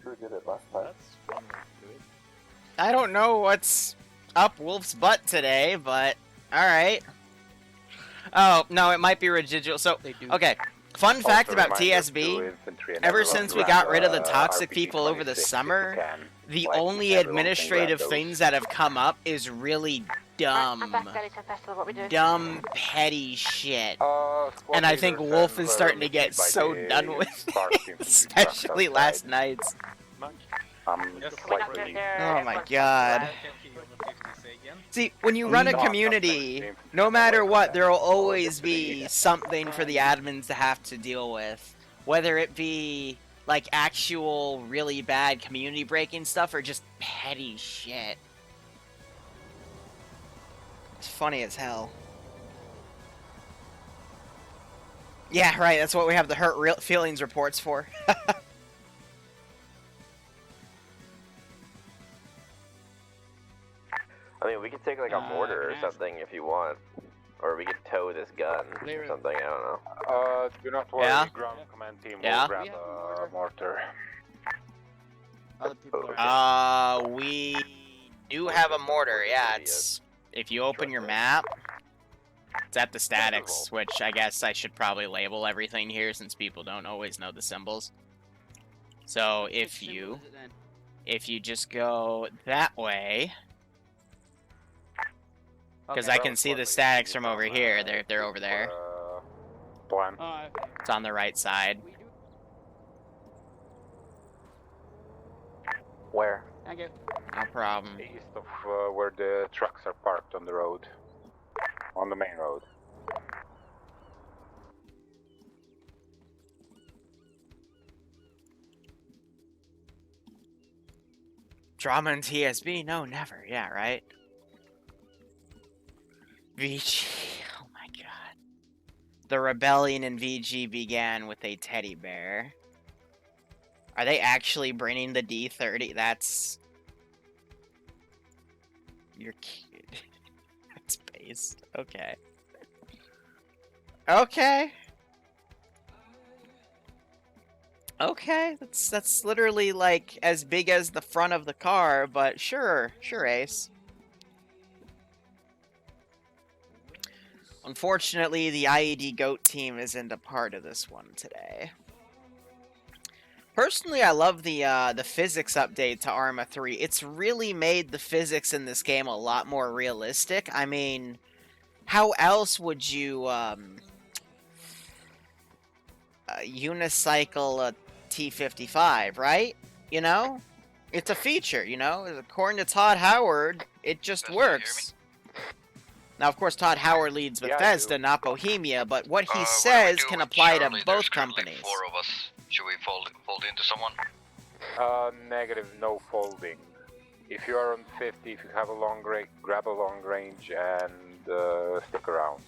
sure did it last time. That's one way to do it. I don't know what's up Wolf's butt today, but alright. Oh, no, it might be residual. So, okay. Fun fact about TSB, ever since we got rid of the toxic people over the summer, the only administrative things that have come up is really dumb, petty shit. And I think Wolf is starting to get so done with it, especially last night's. Oh my god. See, when you run a community, no matter what, there will always be something for the admins to have to deal with. Whether it be, like, actual really bad community breaking stuff or just petty shit. It's funny as hell. Yeah, right, that's what we have the hurt feelings reports for. I mean, we could take like a mortar or something if you want. Or we could tow this gun or something, I don't know. Do not worry, ground command team will grab a mortar. Other people are we do have a mortar, yeah, it's... If you open your map, it's at the statics, which I guess I should probably label everything here since people don't always know the symbols. So if you just go that way... Because I can see the statics from over here. They're over there. It's on the right side. Where? Okay. No problem. East of where the trucks are parked on the road. On the main road. Drama in TSB? No, never. Yeah, right? VG, oh my god. The rebellion in VG began with a teddy bear. Are they actually bringing the D30? That's... You're cute. That's based. Okay. Okay. Okay, that's literally like as big as the front of the car, but sure, Ace. Unfortunately, the IED GOAT team isn't a part of this one today. Personally, I love the physics update to Arma 3. It's really made the physics in this game a lot more realistic. I mean, how else would you unicycle a T-55, right? You know? It's a feature, you know? According to Todd Howard, it just works. Now, of course, Todd Howard leads Bethesda, not Bohemia, but what he says can apply to both companies. 4 of us. Should we fold into someone? Negative, no folding. If you are on 50, if you have a long range, grab a long range and stick around.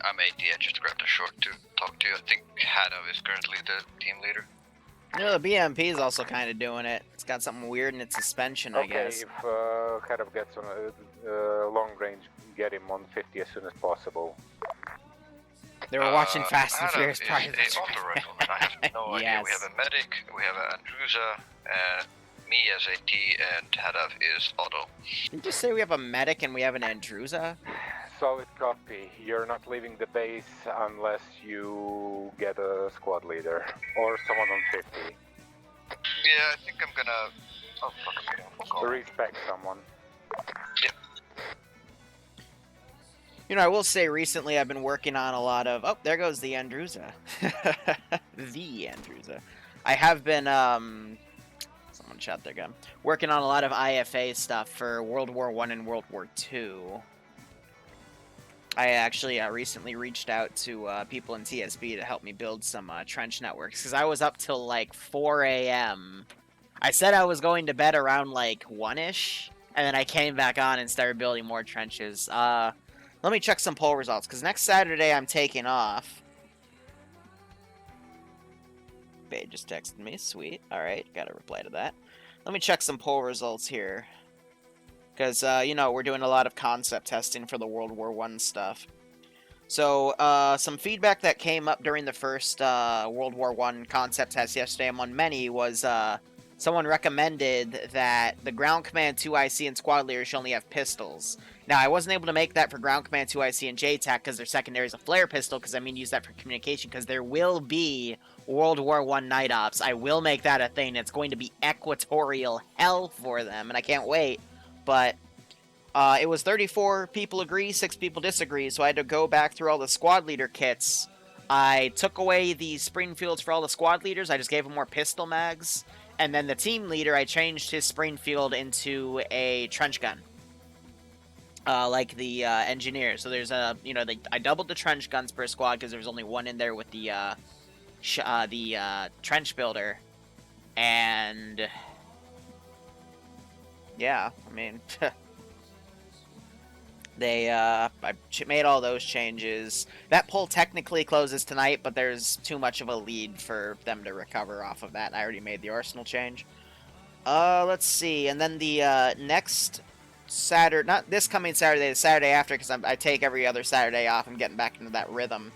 I'm 80, I just grabbed a short to talk to you. I think Hadov is currently the team leader. You know, the BMP is also kind of doing it. It's got something weird in its suspension, I guess. Okay, if Hadov gets on a long range, get him on 50 as soon as possible. They were watching Fast and Furious prior to this. I have no idea. We have a medic, we have an Andrusa, me as AT, and Hadov is auto. Did you just say we have a medic and we have an Andrusa? Solid copy. You're not leaving the base unless you get a squad leader or someone on 50. Yeah, I think I'm gonna... Oh, fuck, respect someone. Yep. You know, I will say recently I've been working on a lot of... Oh, there goes the Andrusa. The Andrusa. I have been, someone shot their gun. Working on a lot of IFA stuff for World War I and World War II. I actually recently reached out to people in TSB to help me build some trench networks, because I was up till like 4 a.m. I said I was going to bed around like 1-ish, and then I came back on and started building more trenches. Let me check some poll results, because next Saturday I'm taking off. Babe just texted me, sweet. Alright, gotta reply to that. Let me check some poll results here. Because, you know, we're doing a lot of concept testing for the World War I stuff. So, some feedback that came up during the first World War I concept test yesterday among many was someone recommended that the Ground Command 2IC and Squad Leader should only have pistols. Now, I wasn't able to make that for Ground Command 2IC and JTAC because their secondary is a flare pistol, because I mean use that for communication, because there will be World War I Night Ops. I will make that a thing. It's going to be equatorial hell for them, and I can't wait. But it was 34 people agree, 6 people disagree, so I had to go back through all the Squad Leader kits. I took away the Springfields for all the Squad Leaders. I just gave them more pistol mags. And then the team leader, I changed his Springfield into a trench gun. Like the engineer. So there's a, I doubled the trench guns per squad because there was only one in there with the trench builder. And yeah, I mean, I made all those changes. That poll technically closes tonight, but there's too much of a lead for them to recover off of that. I already made the arsenal change. Let's see. And then the next Saturday, not this coming Saturday, the Saturday after, because I take every other Saturday off. I'm getting back into that rhythm.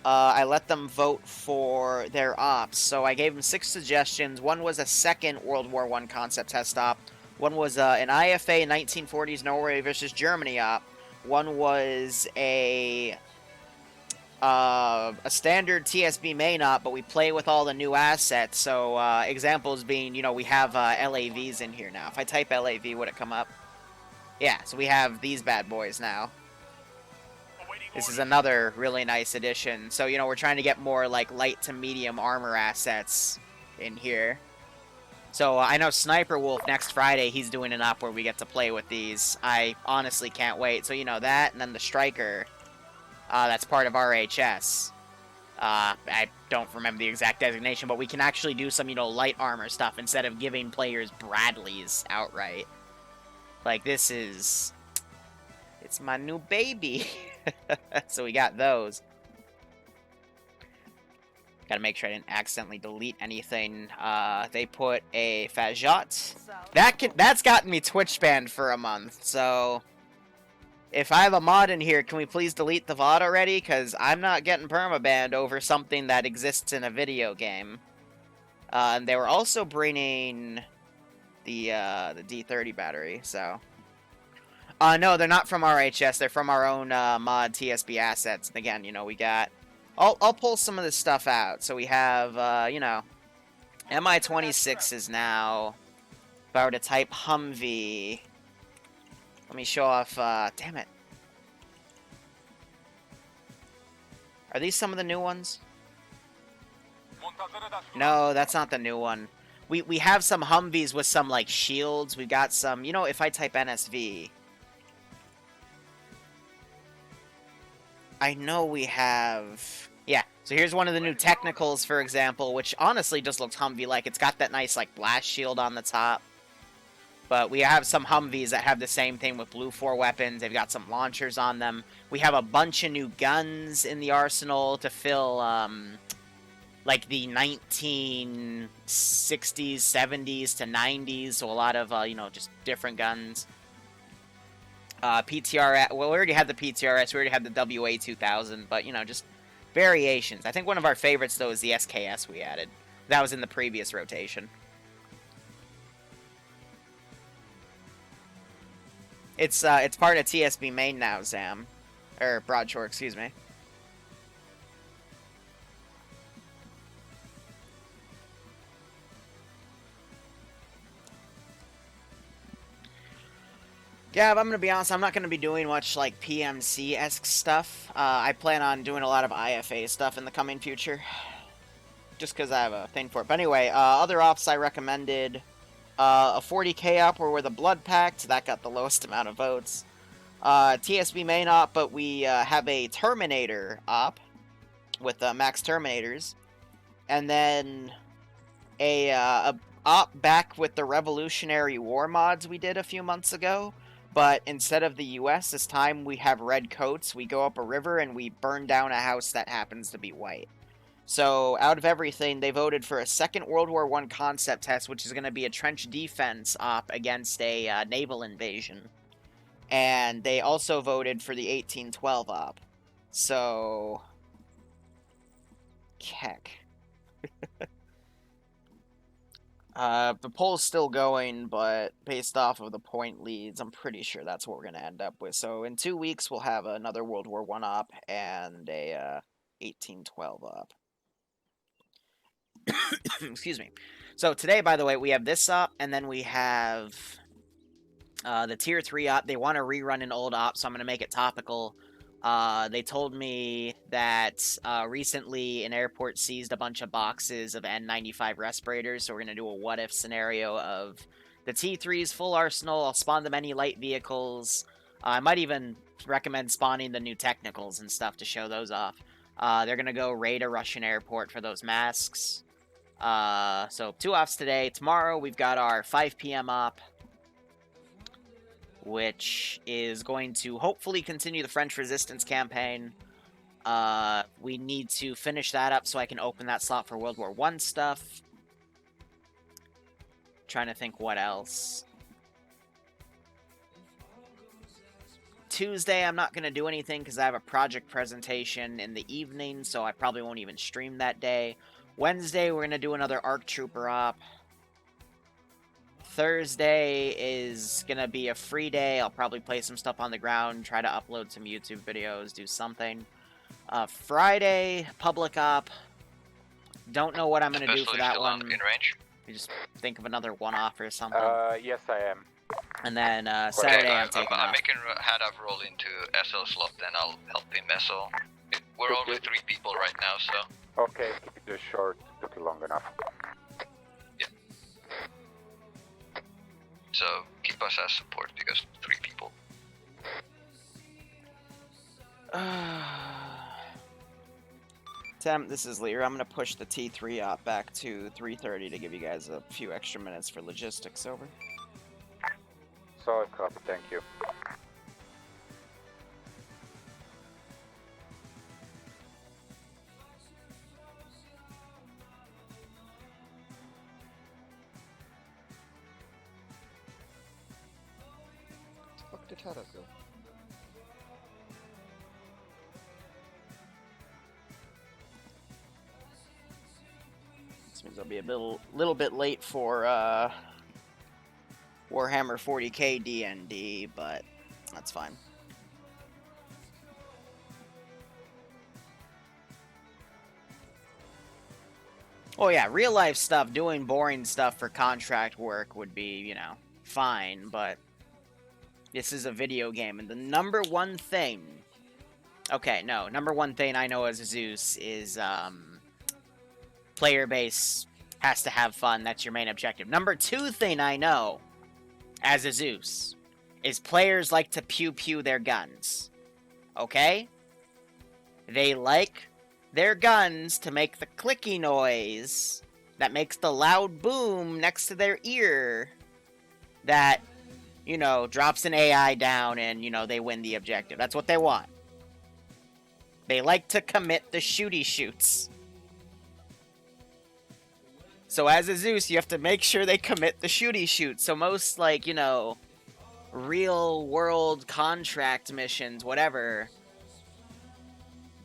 I let them vote for their ops. So I gave them 6 suggestions. One was a second World War I concept test op. One was an IFA 1940s Norway versus Germany op. One was a standard TSB main op, but we play with all the new assets. So examples being, we have LAVs in here now. If I type LAV, would it come up? Yeah, so we have these bad boys now. This is another really nice addition. So, we're trying to get more, light to medium armor assets in here. So, I know Sniper Wolf next Friday, he's doing an op where we get to play with these. I honestly can't wait. So, that, and then the Striker, that's part of RHS. I don't remember the exact designation, but we can actually do some, light armor stuff instead of giving players Bradleys outright. This is... It's my new baby. So we got those. Gotta make sure I didn't accidentally delete anything. They put a Fajot. That's gotten me Twitch banned for a month, so... If I have a mod in here, can we please delete the VOD already? Because I'm not getting permabanned over something that exists in a video game. And they were also bringing the D30 battery, so... no, they're not from RHS. They're from our own mod TSB assets. And again, we got... I'll pull some of this stuff out. So we have, MI-26 is now... If I were to type Humvee... Let me show off... damn it. Are these some of the new ones? No, that's not the new one. We have some Humvees with some, shields. We got some... if I type NSV... I know we have... Yeah, so here's one of the new technicals, for example, which honestly just looks Humvee-like. It's got that nice, blast shield on the top. But we have some Humvees that have the same thing with Blue 4 weapons. They've got some launchers on them. We have a bunch of new guns in the arsenal to fill, the 1960s, 70s to 90s. So a lot of, just different guns. PTR, well, we already had the PTRS, we already had the WA2000, but, just variations. I think one of our favorites, though, is the SKS we added. That was in the previous rotation. It's part of TSB main now, Zam. Or Broadshore, excuse me. Yeah, but I'm going to be honest, I'm not going to be doing much, PMC-esque stuff. I plan on doing a lot of IFA stuff in the coming future. Just because I have a thing for it. But anyway, other ops I recommended, a 40k op where we're the Blood Pact. That got the lowest amount of votes. TSB main op, but we have a Terminator op with max Terminators. And then a op back with the Revolutionary War mods we did a few months ago. But instead of the US, this time we have red coats. We go up a river and we burn down a house that happens to be white. So, out of everything, they voted for a second World War I concept test, which is going to be a trench defense op against a naval invasion. And they also voted for the 1812 op. So... Heck. The poll's still going, but based off of the point leads, I'm pretty sure that's what we're going to end up with. So in 2 weeks, we'll have another World War I op and a 1812 op. Excuse me. So today, by the way, we have this op, and then we have the Tier 3 op. They want to rerun an old op, so I'm going to make it topical. They told me that recently an airport seized a bunch of boxes of N95 respirators, so we're going to do a what-if scenario of the T3's full arsenal. I'll spawn them any light vehicles. I might even recommend spawning the new technicals and stuff to show those off. They're going to go raid a Russian airport for those masks. So 2 ops today. Tomorrow we've got our 5 p.m. op, which is going to hopefully continue the French resistance campaign. We need to finish that up so I can open that slot for World War I stuff. Trying to think what else. Tuesday, I'm not going to do anything because I have a project presentation in the evening, so I probably won't even stream that day. Wednesday, we're going to do another ARC Trooper op. Thursday is going to be a free day. I'll probably play some stuff on the ground, try to upload some YouTube videos, do something. Friday, public op. Don't know what I'm going to do for that one. In range? You just think of another one-off or something. Yes, I am. And then Saturday, I'm taking I'm off. making Hadaf roll into SL slot, then I'll help him SL. We're only 3 people right now, so... Okay, keep it just short. Took you long enough. Yeah. So, keep us as support, because 3 people. Tim, this is Liru. I'm going to push the T3 op back to 3:30 to give you guys a few extra minutes for logistics. Over. Solid copy, thank you. Fuck did Hadaf go? This means I'll be a little bit late for Warhammer 40k D&D, but that's fine. Oh yeah, real life stuff, doing boring stuff for contract work would be, you know, fine, but this is a video game, and the number one thing... Okay, no, number one thing I know as a Zeus is, player base has to have fun, that's your main objective. Number 2 thing I know as a Zeus is players like to pew-pew their guns. Okay? They like their guns to make the clicky noise that makes the loud boom next to their ear that, you know, drops an AI down and, you know, they win the objective. That's what they want. They like to commit the shooty shoots. So as a Zeus, you have to make sure they commit the shooty shoot. So most, like, you know, real world contract missions, whatever,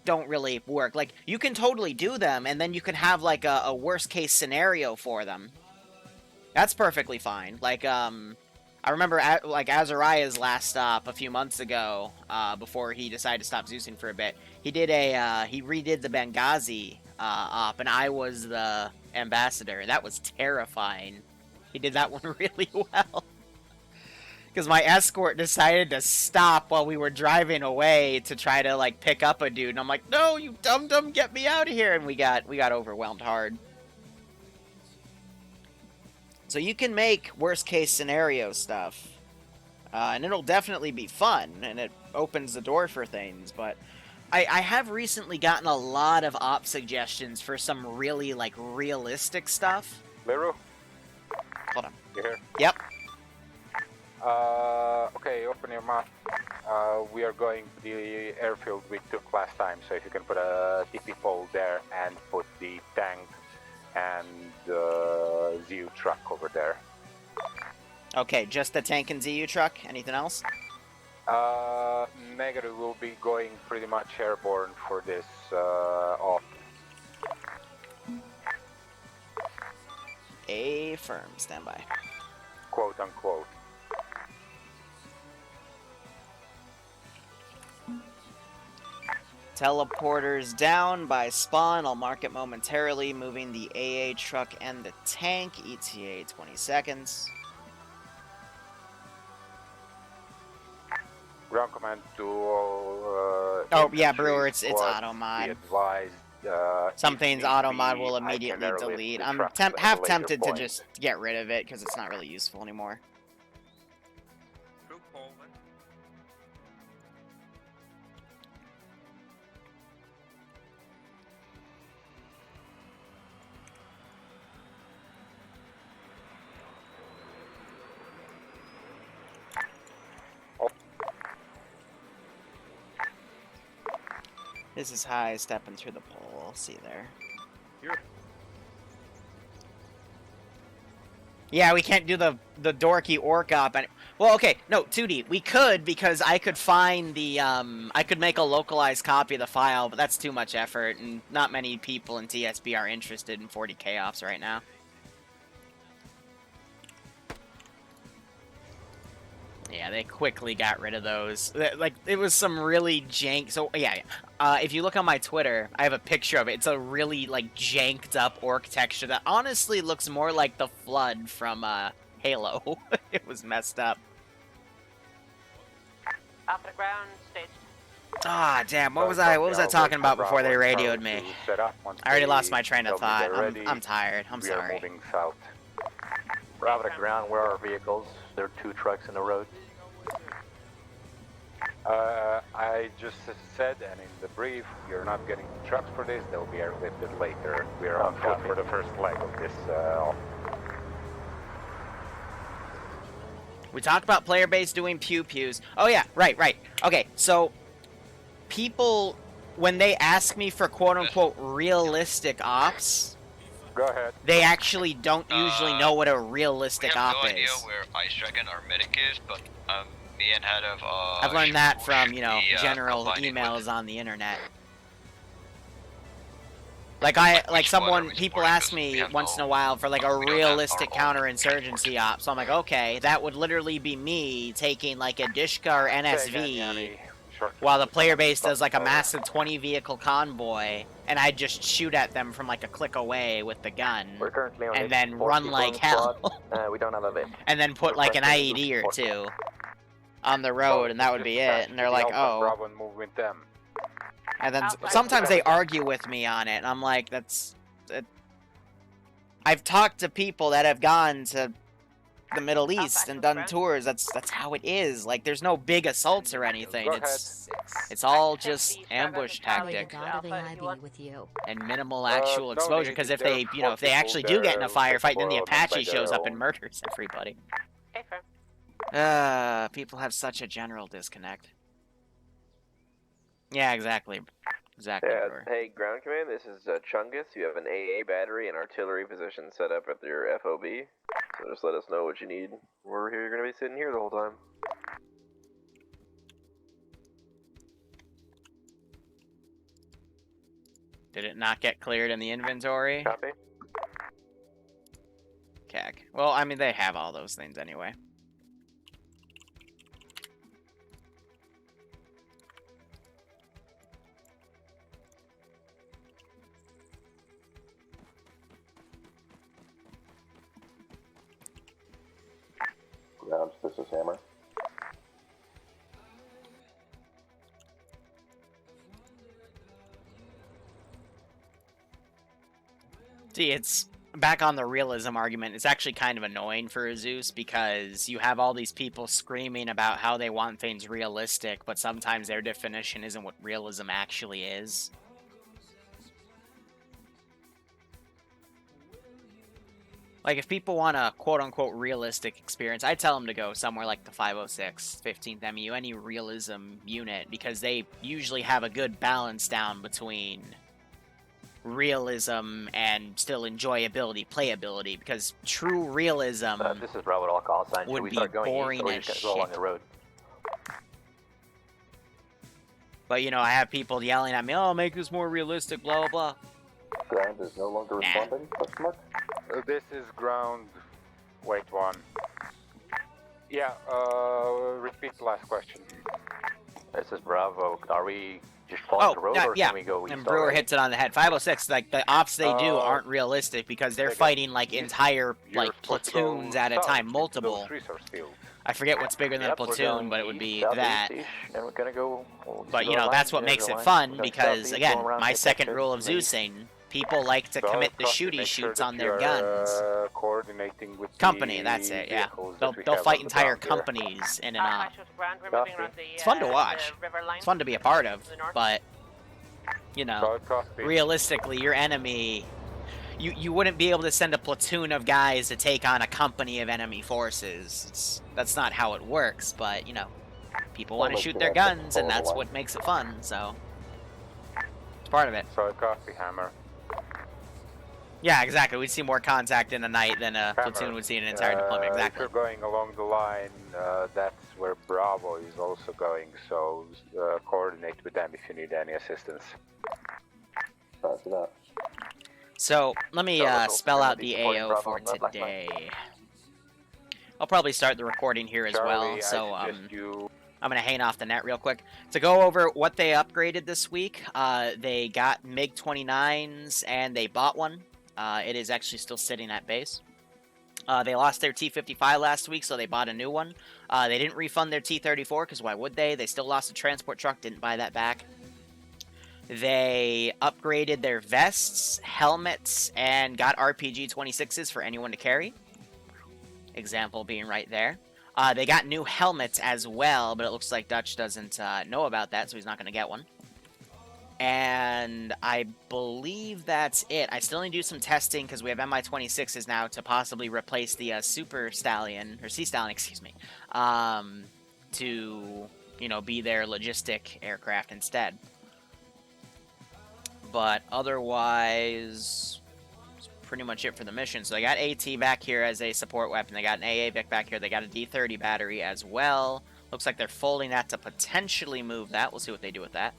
don't really work. Like, you can totally do them, and then you can have, like, a worst case scenario for them. That's perfectly fine. Like, I remember, like, Azariah's last stop a few months ago, before he decided to stop Zeusing for a bit. He did he redid the Benghazi op, and I was the ambassador. That was terrifying. He did that one really well. Because my escort decided to stop while we were driving away to try to, like, pick up a dude. And I'm like, no, you dum-dum, get me out of here. And we got overwhelmed hard. So you can make worst-case scenario stuff. And it'll definitely be fun. And it opens the door for things. But I have recently gotten a lot of op suggestions for some really, like, realistic stuff. Liru? Hold on. You here? Yep. Okay, open your map. We are going to the airfield we took last time, so if you can put a TP pole there and put the tank and the ZU truck over there. Okay, just the tank and ZU truck? Anything else? Negative, will be going pretty much airborne for this off. Affirm, standby. Quote unquote. Teleporters down by spawn. I'll mark it momentarily. Moving the AA truck and the tank. ETA 20 seconds. Ground command to all. Oh yeah, Brewer, it's auto mod. Be advised. Something's auto mod will immediately delete. I'm half tempted to just get rid of it because it's not really useful anymore. This is high stepping through the pole. I'll see there. Yeah, we can't do the dorky orc op. Well, okay, no, 2D. We could, because I could find the, I could make a localized copy of the file, but that's too much effort, and not many people in TSB are interested in 40k ops right now. Yeah, they quickly got rid of those. Like, it was some really jank... So, yeah, if you look on my Twitter, I have a picture of it. It's a really, like, janked up orc texture that honestly looks more like the Flood from, Halo. It was messed up. Off the ground, staged. Ah, damn, what was I talking about before they radioed me? I already lost my train of thought. I'm tired. I'm sorry. We are moving south. Bravo to ground, where are our vehicles? There are 2 trucks in the road. I just said, and in the brief, you're not getting trucks for this, they'll be airlifted later. We are on foot for the first leg of this. We talked about player base doing pew-pews. Oh yeah, right. Okay, so people, when they ask me for quote-unquote realistic ops, go ahead. They actually don't usually know what a realistic op is. We have no idea where Ice Dragon or Medic is, but me and head of I've learned that from, you know, general emails on the internet. Like people ask me once in a while for like a realistic counterinsurgency op. So I'm like, okay, that would literally be me taking like a Dishka or NSV while the player base does like a massive 20 vehicle convoy, and I just shoot at them from like a click away with the gun, and then run like hell. We don't have a bit. And then put like an IED or 2 on the road, and that would be it. And they're like, oh. And then sometimes they argue with me on it, and I'm like, I've talked to people that have gone to the Middle East and done tours. That's how it is. Like, there's no big assaults or anything. It's all just ambush tactic and minimal actual exposure. Because if they, you know, if they actually do get in a firefight, then the Apache shows up and murders everybody. People have such a general disconnect. Yeah, exactly. Exactly. Yeah, hey, ground command, this is Chungus. You have an AA battery and artillery position set up at your FOB. So just let us know what you need. We're here, you're going to be sitting here the whole time. Did it not get cleared in the inventory? Copy. Cack. Well, I mean, they have all those things anyway. Ground, this is Hammer. See, it's back on the realism argument. It's actually kind of annoying for Zeus because you have all these people screaming about how they want things realistic, but sometimes their definition isn't what realism actually is. Like, if people want a quote-unquote realistic experience, I tell them to go somewhere like the 506, 15th MU, any realism unit, because they usually have a good balance down between realism and still enjoyability, playability, because true realism this is Bravo, I'll call sign. would be boring as shit. Along the road? But, you know, I have people yelling at me, oh, make this more realistic, blah, blah, blah. Ground is no longer responding? Question mark? This is ground. Wait, one. Yeah, repeat the last question. This is Bravo. Are we just following the road, or can we go east? And Brewer hits it on the head. 506, like, the ops they do aren't realistic because they're fighting, like, entire, like, platoons at a time, multiple. I forget what's bigger than a platoon, but it would be that. And we're gonna go, but, you know, that's what makes it fun because, again, my second rule of Zeusing, people like to commit the shoots on their guns. Coordinating with company, that's it, yeah. They'll fight entire companies in and out. It's fun to watch. It's fun to be a part of, but, you know, realistically, your enemy... You wouldn't be able to send a platoon of guys to take on a company of enemy forces. That's not how it works, but, you know, people want to shoot their guns, and that's what makes it fun, so... It's part of it. So, copy, Hammer. Yeah, exactly. We'd see more contact in a night than a platoon would see in an entire deployment, exactly. If you're going along the line, that's where Bravo is also going, so coordinate with them if you need any assistance. Roger that. So, let me spell out the AO for today. I'll probably start the recording here as well, so I'm going to hang off the net real quick. To go over what they upgraded this week, they got MiG-29s and they bought one. It is actually still sitting at base. They lost their T-55 last week, so they bought a new one. They didn't refund their T-34, because why would they? They still lost a transport truck, didn't buy that back. They upgraded their vests, helmets, and got RPG-26s for anyone to carry. Example being right there. They got new helmets as well, but it looks like Dutch doesn't know about that, so he's not going to get one. And I believe that's it. I still need to do some testing because we have Mi-26s now to possibly replace the Super Stallion, or Sea Stallion, excuse me, to, you know, be their logistic aircraft instead. But otherwise, that's pretty much it for the mission. So they got AT back here as a support weapon. They got an AA back here. They got a D30 battery as well. Looks like they're folding that to potentially move that. We'll see what they do with that.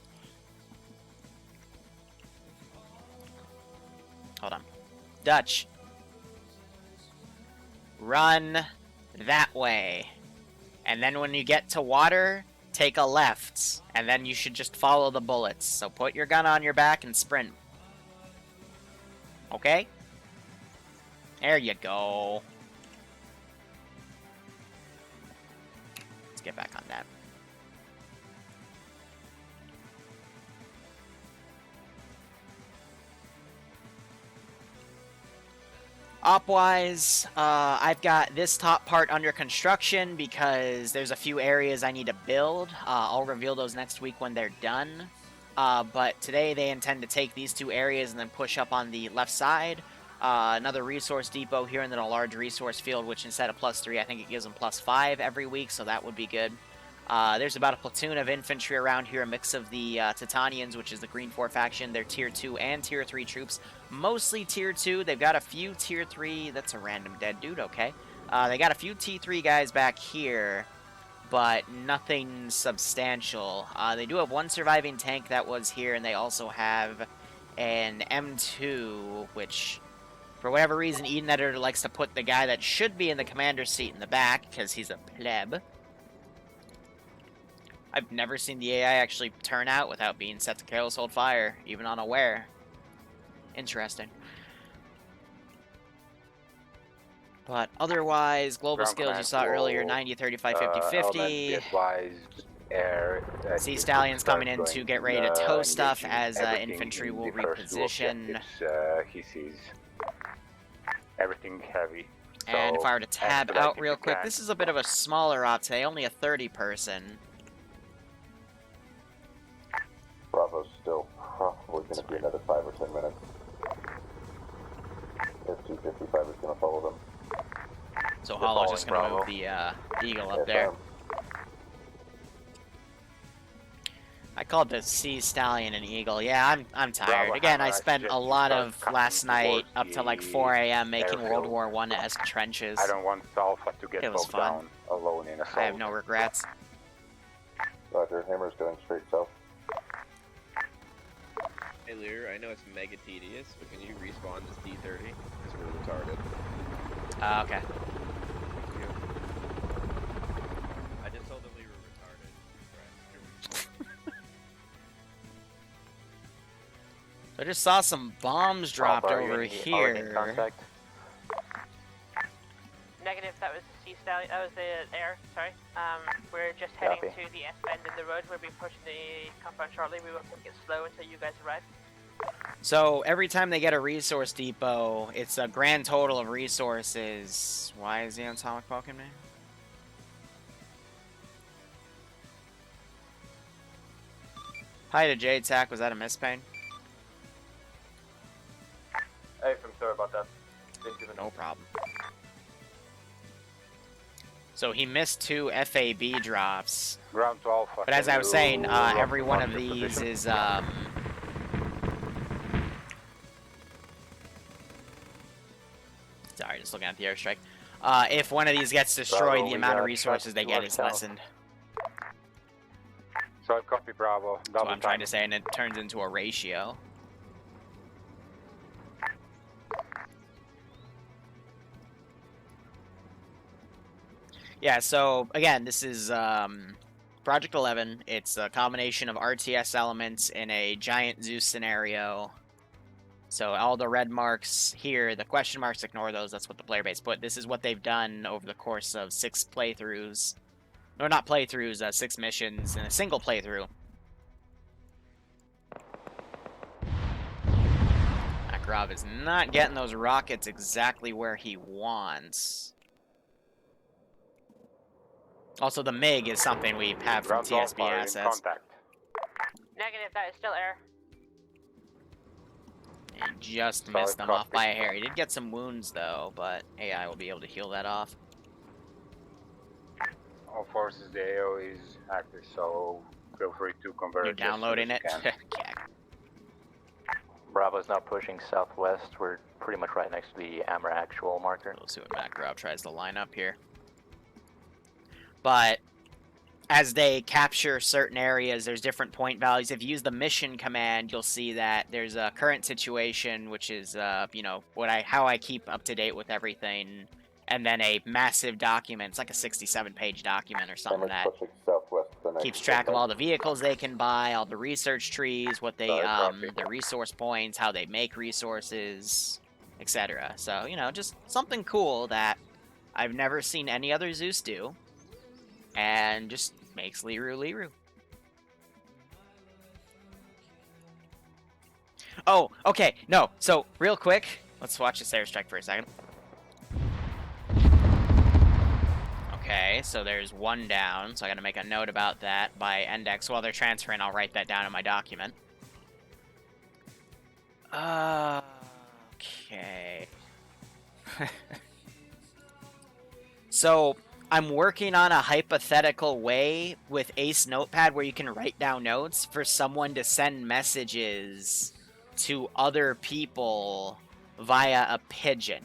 Hold on. Dutch. Run that way. And then when you get to water, take a left. And then you should just follow the bullets. So put your gun on your back and sprint. Okay? There you go. Let's get back on that. Op-wise, I've got this top part under construction because there's a few areas I need to build. I'll reveal those next week when they're done. But today they intend to take these two areas and then push up on the left side. Another resource depot here and then a large resource field, which instead of +3, I think it gives them +5 every week, so that would be good. There's about a platoon of infantry around here, a mix of the Titanians, which is the Green 4 faction. They're Tier 2 and Tier 3 troops. Mostly Tier 2. They've got a few Tier 3. That's a random dead dude, okay. They got a few T3 guys back here, but nothing substantial. They do have one surviving tank that was here, and they also have an M2, which, for whatever reason, Eden Editor likes to put the guy that should be in the commander's seat in the back, because he's a pleb. I've never seen the AI actually turn out without being set to careless hold fire, even on aware. Interesting. But otherwise, global skills you saw earlier, 90, 35, 50, 50. Sea Stallion's coming in to get ready to tow stuff as infantry will reposition. He sees everything heavy. And if I were to tab out real quick, this is a bit of a smaller op today, only a 30-person. Bravo's still probably going to be another 5 or 10 minutes. F-255 is going to follow them. So Hollow's just going to move the Eagle up there. I called the Sea Stallion an Eagle. Yeah, I'm tired. Again, I spent a lot of last night up to like 4 a.m. making World War I-esque trenches. I don't want Alpha to get bogged down alone in a I have no regrets. Roger, Hammer's going straight south. Hey Liru, I know it's mega tedious, but can you respawn this D30? Because we're retarded. Okay. Thank you. I just told them we were retarded. I just saw some bombs dropped over here. Contact? Negative, that was the C-Stallion, that was the air, sorry. We're just heading to the S-bend in the road. We'll be pushing the compound shortly. We will take it slow until you guys arrive. So every time they get a resource depot, it's a grand total of resources. Why is the atomic poking me? Hi to J-Tac, was that a mispain? Hey, I'm sorry about that. Didn't even No problem. So he missed 2 FAB drops. Ground to Alpha. But as I was saying, every one of these is, Sorry, just looking at the airstrike. If one of these gets destroyed, the amount of resources they get is lessened. So copy Bravo. That's what I'm trying to say, and it turns into a ratio. Yeah, so, again, this is Project 11. It's a combination of RTS elements in a giant Zeus scenario. So all the red marks here, the question marks, ignore those. That's what the player base put. This is what they've done over the course of 6 playthroughs. No, not playthroughs, 6 missions in a single playthrough. Makarov is not getting those rockets exactly where he wants. Also, the MiG is something we have from TSB assets. Negative, that is still air. And just missed them off by a hair. He did get some wounds, though, but AI will be able to heal that off. All forces, the AO is active, so feel free to convert. You're downloading it? Yeah. Bravo's now pushing southwest. We're pretty much right next to the Arma actual marker. We'll see what Makarov tries to line up here. But as they capture certain areas, there's different point values. If you use the mission command, you'll see that there's a current situation, which is, you know, how I keep up to date with everything, and then a massive document. It's like a 67-page document or something that keeps track of all the vehicles they can buy, all the research trees, what they, the resource points, how they make resources, etc. So, you know, just something cool that I've never seen any other Zeus do. And just makes Liru Liru. Oh, okay, no. So, real quick, let's watch this airstrike for a second. Okay, so there's 1 down, so I gotta make a note about that by index. While they're transferring, I'll write that down in my document. Okay. So, I'm working on a hypothetical way with Ace Notepad where you can write down notes for someone to send messages to other people via a pigeon.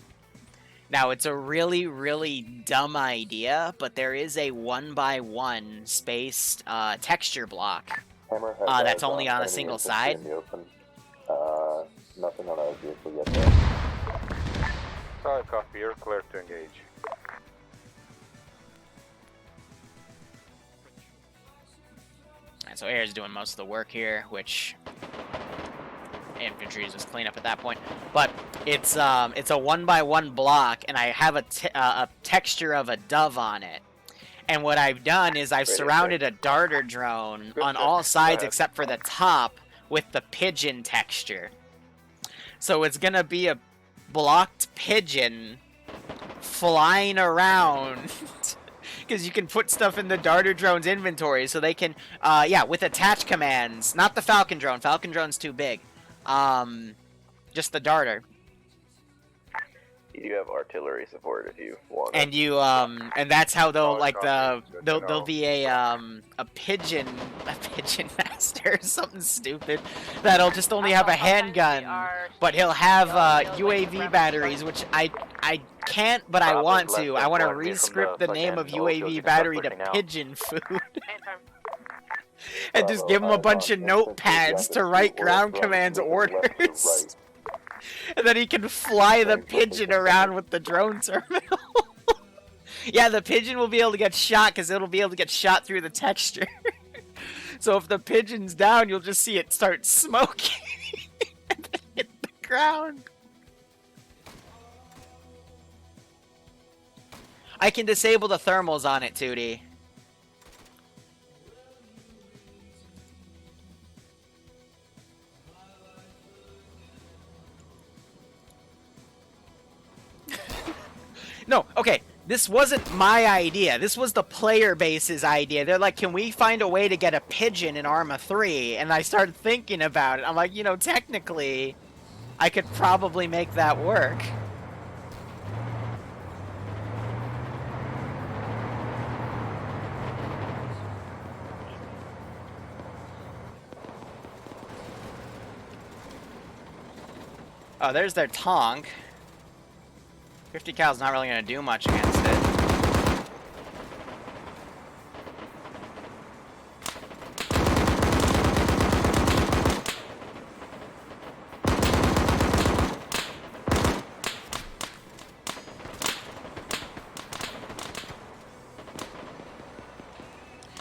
Now, it's a really, really dumb idea, but there is a 1x1 spaced texture block that's only on a single side. Nothing on our vehicle yet. There. Solid copy, you're clear to engage. So air is doing most of the work here, which infantry is just clean up at that point. But it's a 1x1 block, and I have a texture of a dove on it. And what I've done is I've surrounded a darter drone on all sides except for the top with the pigeon texture. So it's gonna be a blocked pigeon flying around. Because you can put stuff in the darter drone's inventory, so they can, yeah, with attach commands. Not the Falcon drone. Falcon drone's too big. Just the darter. You do have artillery support if you want. And you, and that's how they'll like there'll be a pigeon master or something stupid that'll just only have a handgun, but he'll have UAV batteries, which I can't, but I want to. I want to re-script the name of UAV battery to pigeon food. And just give him a bunch of notepads to write ground commands orders. And then he can fly the pigeon around with the drone terminal. Yeah, the pigeon will be able to get shot because it'll be able to get shot through the texture. So if the pigeon's down, you'll just see it start smoking and then hit the ground. I can disable the thermals on it, 2D. No, okay. This wasn't my idea. This was the player base's idea. They're like, can we find a way to get a pigeon in Arma 3? And I started thinking about it. I'm like, you know, technically, I could probably make that work. Oh, there's their tonk. 50 cal's not really going to do much against it.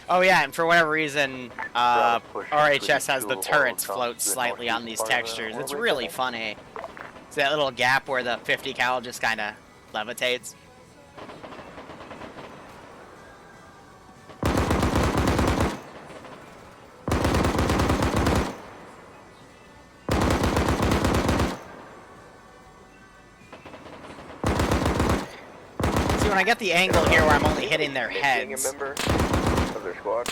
Oh yeah, and for whatever reason, RHS has the turrets float slightly on these textures. It's really funny. It's that little gap where the 50 cal just kind of levitates. See, when I get the angle here where I'm only hitting their heads. A member of their squad.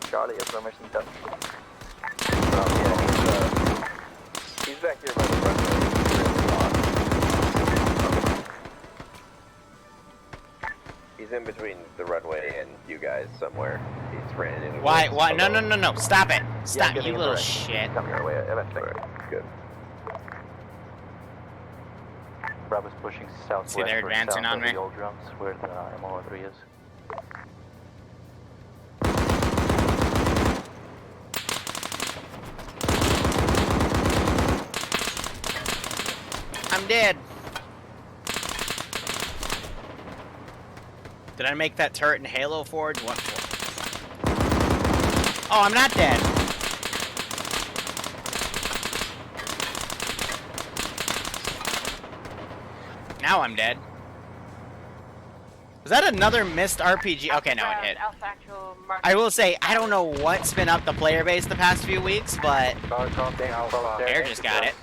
Charlie, your permission done. He's back here by the runway. He's in between the runway and you guys somewhere. He's ran into. Why? Why? No, no, no, no! Stop it! Stop, you little shit! Come your way, eventually. Good. Bravo's pushing southwest. See, they're advancing on me. The old drums where the Arma 3 is. I'm dead. Did I make that turret in Halo Forge? What for? Oh, I'm not dead. Now I'm dead. Was that another missed RPG? Okay, no, it hit. I will say, I don't know what's been up the player base the past few weeks, but Air just got it.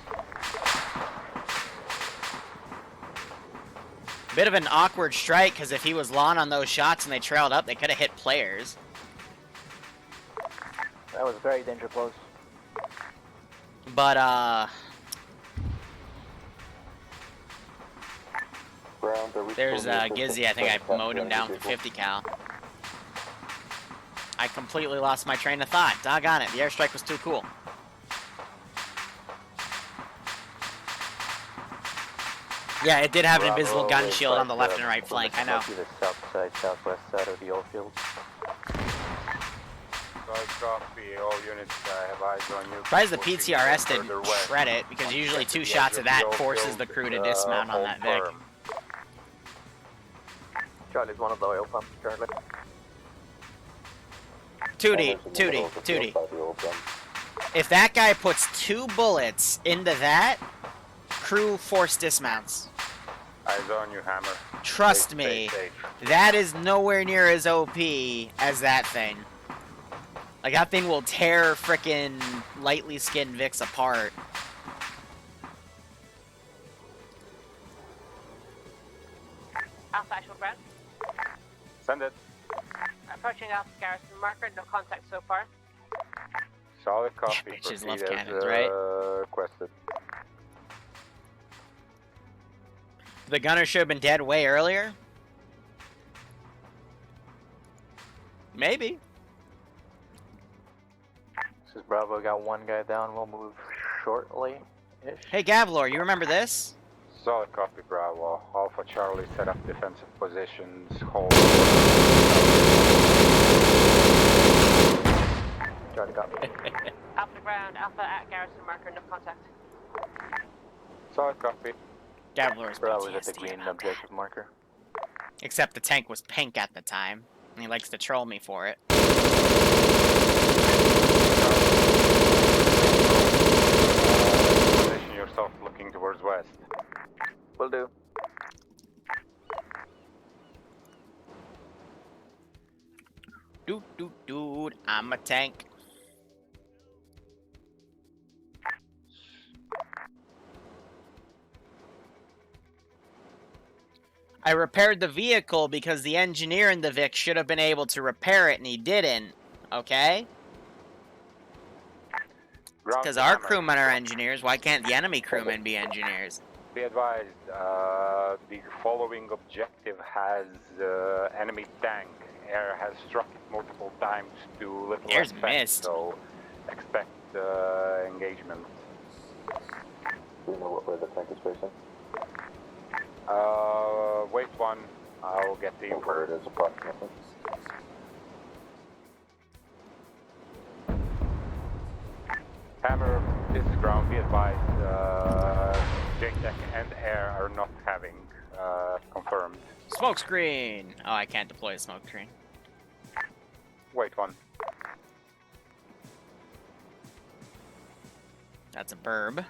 Bit of an awkward strike, because if he was long on those shots and they trailed up, they could have hit players. That was very danger close. But, there's Gizzy. I think I mowed him down for 50 cal. I completely lost my train of thought. Doggone it, the airstrike was too cool. Yeah, it did have an invisible gun shield on the left and right flank, I know. The south side, southwest side of the old field. Copy, all units have eyes on you. Surprised the PTRS didn't shred it, because usually 2 shots of that forces the crew to dismount on that Vic. Charlie's one of the oil pumps currently. 2D. If that guy puts 2 bullets into that, crew force dismounts. Eyes on you, Hammer. Trust me, that is nowhere near as OP as that thing. Like, that thing will tear frickin' lightly skinned Vics apart. Alpha actual ground. Send it. Approaching Alpha garrison marker, no contact so far. Solid copy. Yeah, bitches love Proceed cannons, as, right? Requested. The gunner should have been dead way earlier. Maybe. This is Bravo, got 1 guy down, we'll move shortly-ish. Hey, Gavlor, you remember this? Solid copy, Bravo. Alpha Charlie set up defensive positions. Hold. Charlie, copy. Alpha ground, Alpha at garrison marker, no contact. Solid copy. Gavler's Bravo is at the green objective marker. Except the tank was pink at the time, and he likes to troll me for it. Position yourself looking towards west. Will do. Dude, I'm a tank. I repaired the vehicle because the engineer in the Vic should have been able to repair it and he didn't, okay? Because our crewmen are engineers, why can't the enemy crewmen be engineers? Be advised, the following objective has enemy tank. Air has struck it multiple times to little There's effect, mist. so expect engagement. Do you know where the tank is facing? Wait one, I'll get the info. Where it is approximately. Hammer, this is ground, be advised, JTEC and air are not having confirmed. Smoke screen! Oh, I can't deploy a smoke screen. Wait one. That's a burb.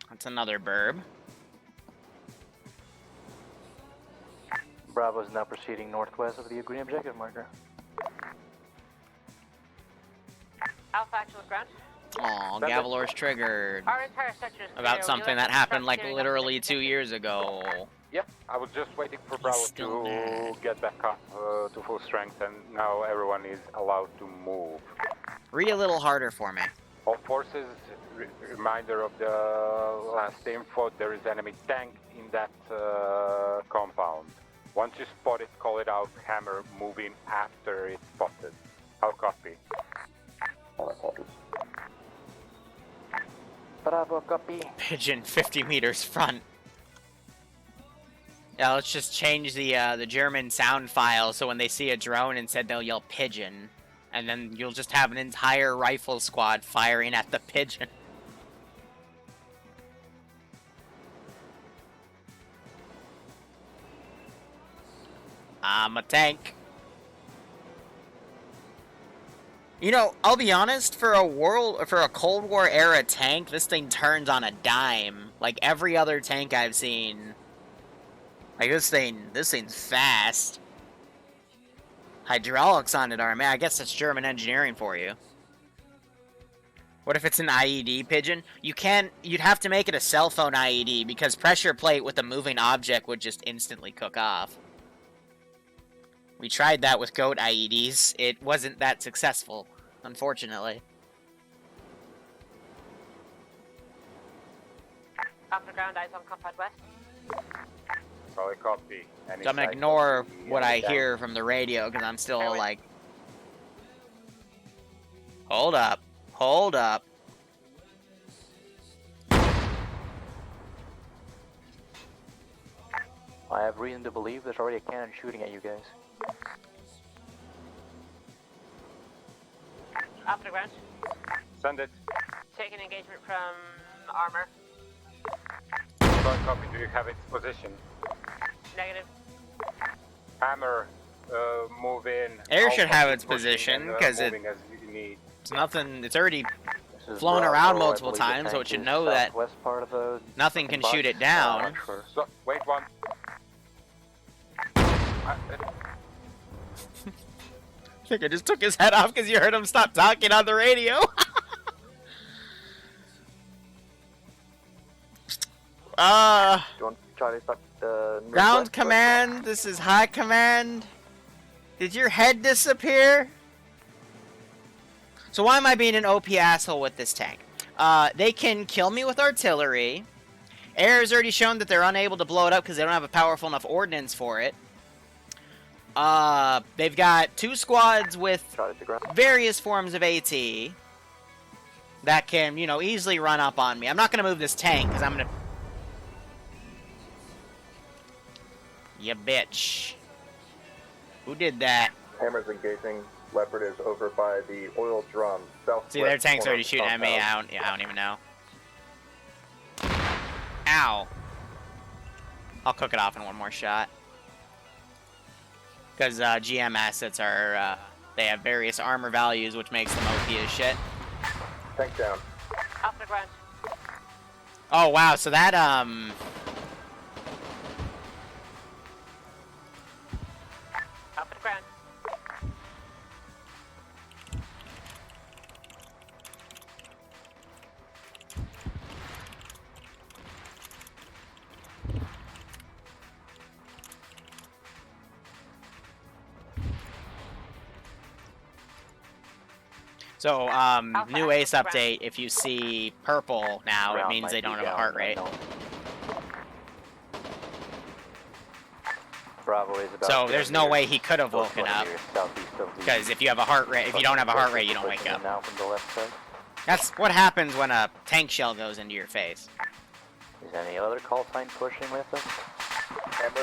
That's another burb. Bravo is now proceeding northwest of the green objective marker. Alpha actual ground. Aw, Gavalor's triggered. Our entire section is About clear. something that happened like literally 2 years ago. Yep, I was just waiting for Bravo to get back up to full strength, and now everyone is allowed to move. Read a little harder for me. All forces, reminder of the last info, there is enemy tank in that compound. Once you spot it, call it out, hammer, move in after it's spotted. I'll copy. Bravo, copy. Pigeon 50 meters front. Yeah, let's just change the German sound file so when they see a drone instead they'll yell pigeon. And then you'll just have an entire rifle squad firing at the pigeon. I'm a tank. You know, I'll be honest, for a Cold War era tank, this thing turns on a dime. Like every other tank I've seen. Like this thing's fast. Hydraulics on it, Arma. I guess that's German engineering for you. What if it's an IED, Pigeon? You'd have to make it a cell phone IED, because pressure plate with a moving object would just instantly cook off. We tried that with GOAT IEDs. It wasn't that successful, unfortunately. Off the ground, eyes on compound west. Solid copy. So I'm gonna ignore what I hear from the radio, because I'm still like... Hold up. Hold up. I have reason to believe there's already a cannon shooting at you guys. Off the ground. Send it. Taking engagement from Armor. Solid copy, do you have its position? Negative. Hammer, move in. Air should have its position, because it's nothing, it's already flown around multiple times, so it should know that part of the nothing can shoot it down. So, wait one. I think I just took his head off because you heard him stop talking on the radio. Ground command, this is high command. Did your head disappear? So why am I being an OP asshole with this tank? They can kill me with artillery. Air has already shown that they're unable to blow it up because they don't have a powerful enough ordnance for it. They've got 2 squads with various forms of AT that can, you know, easily run up on me. I'm not going to move this tank because I'm going to... You bitch. Who did that? Hammer's engaging Leopard is over by the oil drum, southwest. See, their tank's already corner shooting at me. I don't even know. Ow. I'll cook it off in one more shot. Because GM assets are, they have various armor values, which makes them OP as shit. Tank down. Off the ground. Oh, wow, so that, Off the ground. So, new ace update, if you see purple now, it means they don't have a heart rate. Bravo is about So there's no way he could have woken up. Because if you have a heart rate, if you don't have a heart rate, you don't wake up. Now from the left side. That's what happens when a tank shell goes into your face. Is any other call sign pushing with us?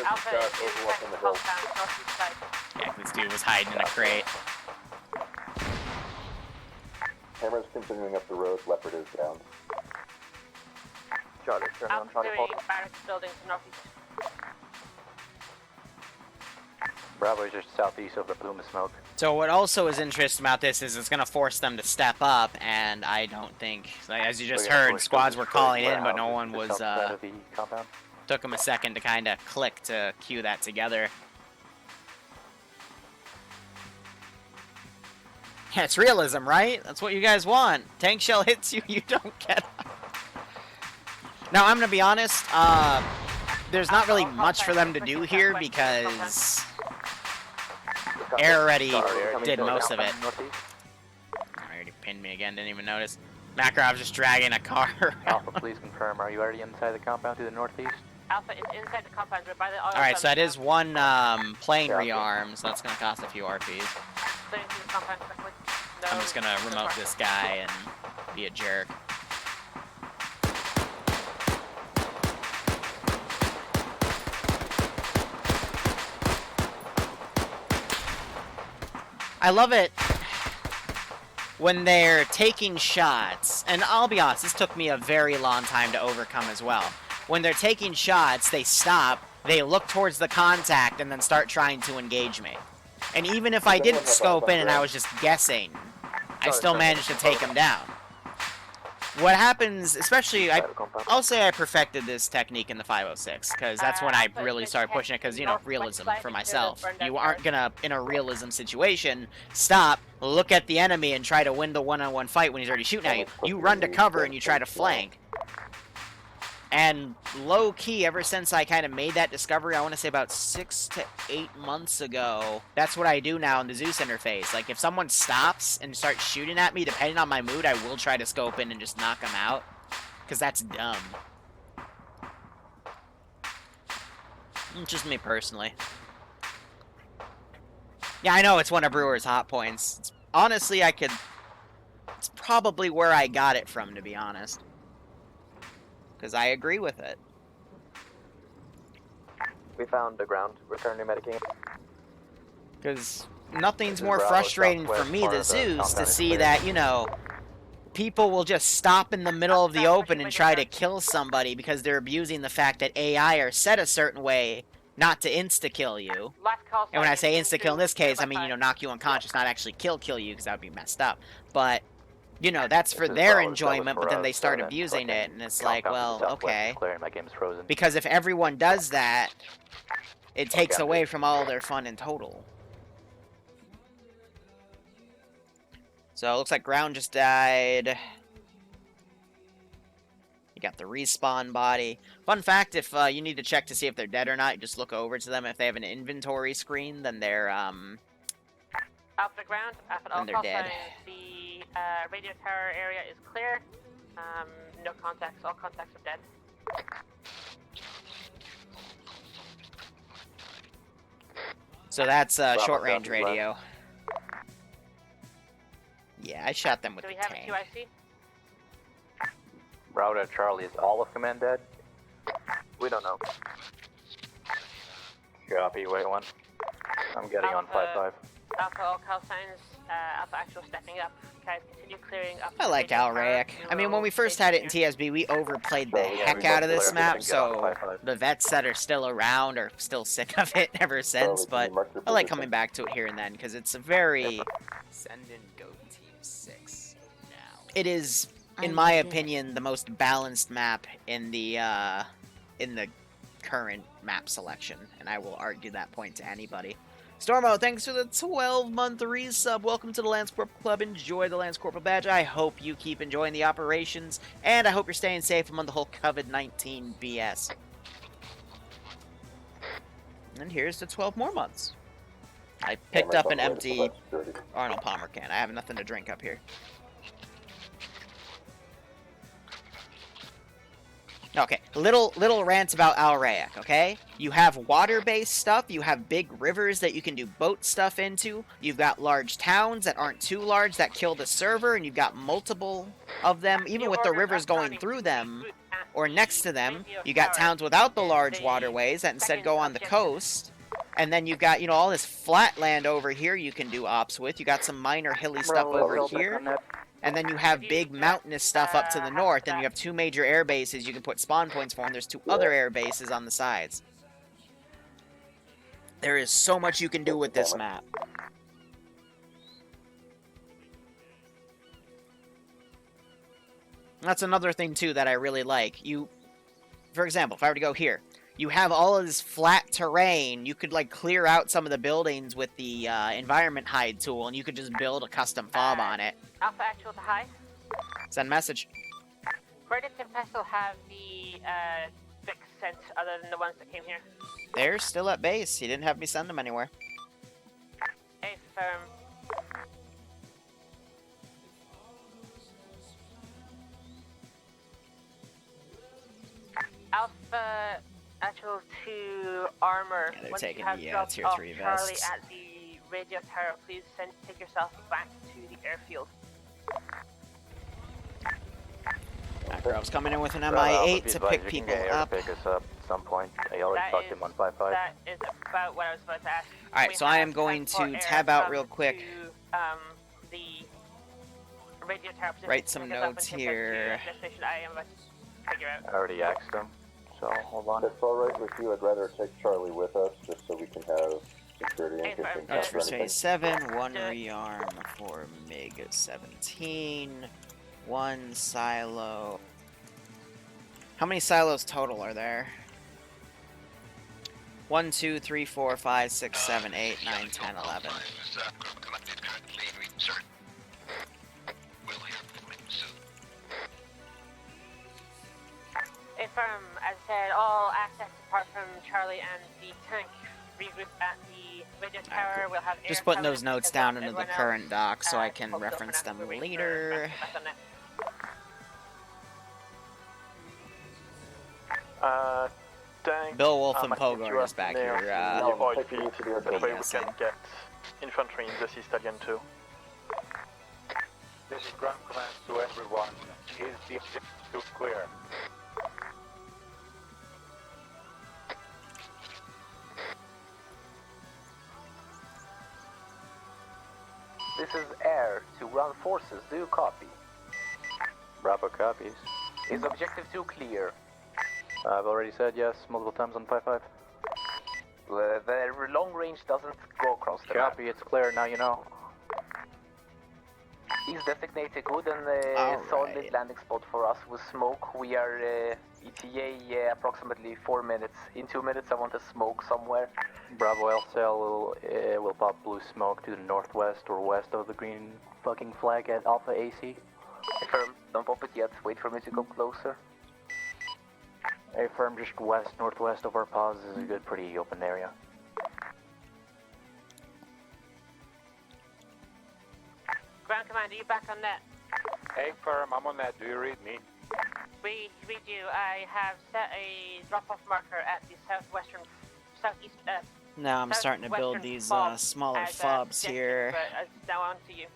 Alpha is inside the compound, northeast side. Yeah, this dude was hiding in a crate. Hammer's continuing up the road, Leopard is down. Charlie, turn on, Alpha Charlie, hold doing barracks buildings northeast. Bravo is just southeast of the plume of smoke. So what also is interesting about this is it's going to force them to step up, and I don't think, as you just heard, squads were calling in, but no one was, took them a second to kind of click to cue that together. Yeah, it's realism, right? That's what you guys want. Tank shell hits you, you don't get up. Now, I'm going to be honest, there's not really much for them to do here because Air already did most of it. Already pinned me again, didn't even notice. Makarov's just dragging a car around. Alpha, please confirm, are you already inside the compound to the northeast? Alpha is inside the compound, we're by the oil. Alright, so that is one plane rearm, so that's going to cost a few RPs. I'm just going to remote this guy and be a jerk. I love it when they're taking shots, and I'll be honest, this took me a very long time to overcome as well. When they're taking shots, they stop, they look towards the contact, and then start trying to engage me. And even if I didn't scope in and I was just guessing, I still managed to take him down. What happens, especially, I'll say I perfected this technique in the 506, because that's when I really started pushing it, because, you know, realism for myself. You aren't gonna, in a realism situation, stop, look at the enemy, and try to win the one-on-one fight when he's already shooting at you. You run to cover and you try to flank. And low-key, ever since I kind of made that discovery, I want to say about 6 to 8 months ago, that's what I do now in the Zeus interface. Like, if someone stops and starts shooting at me, depending on my mood, I will try to scope in and just knock them out. Because that's dumb. It's just me personally. Yeah, I know it's one of Brewer's hot points. Honestly, it's probably where I got it from, to be honest. Because I agree with it. We found the ground. Return to medicating. Because nothing's more frustrating for me, the Zeus, to see that, you know, people will just stop in the middle of the open and try to kill somebody because they're abusing the fact that AI are set a certain way not to insta-kill you. And when I say insta-kill in this case, I mean, you know, knock you unconscious, not actually kill you, because that would be messed up. But you know, that's for their enjoyment, but then they start abusing it, and it's like, well, okay. Because if everyone does that, it takes away from all their fun in total. So, it looks like ground just died. You got the respawn body. Fun fact, if you need to check to see if they're dead or not, you just look over to them. If they have an inventory screen, then they're, off the ground, then they're dead. The radio tower area is clear. No contacts. All contacts are dead. So that's short-range radio. Yeah, I shot them with the tank. Do we have a QIC? Bravo Charlie, is all of command dead? We don't know. Copy, wait one. I'm getting on 5-5. Alpha, all call signs Alpha Actual stepping up. Guys, continue clearing up. I like Alraic. I mean, when we first had it in TSB, we overplayed the heck out of this map, so the vets that are still around are still sick of it ever since, but I like coming back to it here and then, because it's a very... Send in Go Team 6 now. It is, in my opinion, the most balanced map in the current map selection, and I will argue that point to anybody. Stormo, thanks for the 12-month resub. Welcome to the Lance Corporal Club. Enjoy the Lance Corporal badge. I hope you keep enjoying the operations, and I hope you're staying safe among the whole COVID-19 BS. And here's the 12 more months. I picked up an empty Arnold Palmer can. I have nothing to drink up here. Okay, little rants about Alraic, okay? You have water-based stuff, you have big rivers that you can do boat stuff into, you've got large towns that aren't too large that kill the server, and you've got multiple of them, even with the rivers going through them, or next to them. You got towns without the large waterways that instead go on the coast, and then you've got, you know, all this flat land over here you can do ops with. You got some minor hilly stuff over here. And then you have big mountainous stuff up to the north, and you have 2 major air bases you can put spawn points for, and there's 2 other air bases on the sides. There is so much you can do with this map. That's another thing, too, that I really like. For example, if I were to go here, you have all of this flat terrain. You could, like, clear out some of the buildings with the environment hide tool, and you could just build a custom fob on it. Alpha Actual to high. Send message. Where did Tempestal have the fix sent other than the ones that came here? They're still at base. He didn't have me send them anywhere. Affirm. Alpha Actual to Armor. Yeah, they're once taking you have the tier 3 vests. Charlie at the radio tower, please take yourself back to the airfield. Macro's coming in with an MI8 to pick people up. Pick us up at some point. I already talked to him on 5-5. That is about what I was about to ask. Alright, so I am going to tab out real quick. The radio tower position. Write some notes here. I am about to figure out. I already asked him, so hold on. If it's alright with you, I'd rather take Charlie with us, just so we can have security and get things Notes for phase 7, 1 rearm for MiG-17, 1 silo. How many silos total are there? 1, 2, 3, 4, 5, 6, 7, 8, 9, 10, 11. As I said, all access apart from Charlie and the tank regroup at the radio tower. We'll have just putting those notes down into the current doc so I can reference them later. Bill Wolf and Pogo is back here. The void field, that way we can get infantry in the Sea Stallion too. This is ground command to everyone. Is the objective clear? This is Air to ground forces. Do you copy? Bravo copies. Is objective 2 clear? I've already said yes multiple times on 5-5. The long range doesn't go across the map. Copy, it's clear, now you know. Is designated good and a solid landing spot for us with smoke. We are ETA approximately 4 minutes. In 2 minutes I want to smoke somewhere. Bravo LCL will pop blue smoke to the northwest or west of the green fucking flag at Alpha AC. Affirm, don't pop it yet, wait for me to come closer. Affirm, just west-northwest of our pause is a good, pretty open area. Ground command, are you back on net? Hey firm, I'm on net. Do you read me? We do. I have set a drop-off marker at the southeast. Now I'm starting to build these smaller fobs here. Now on to you.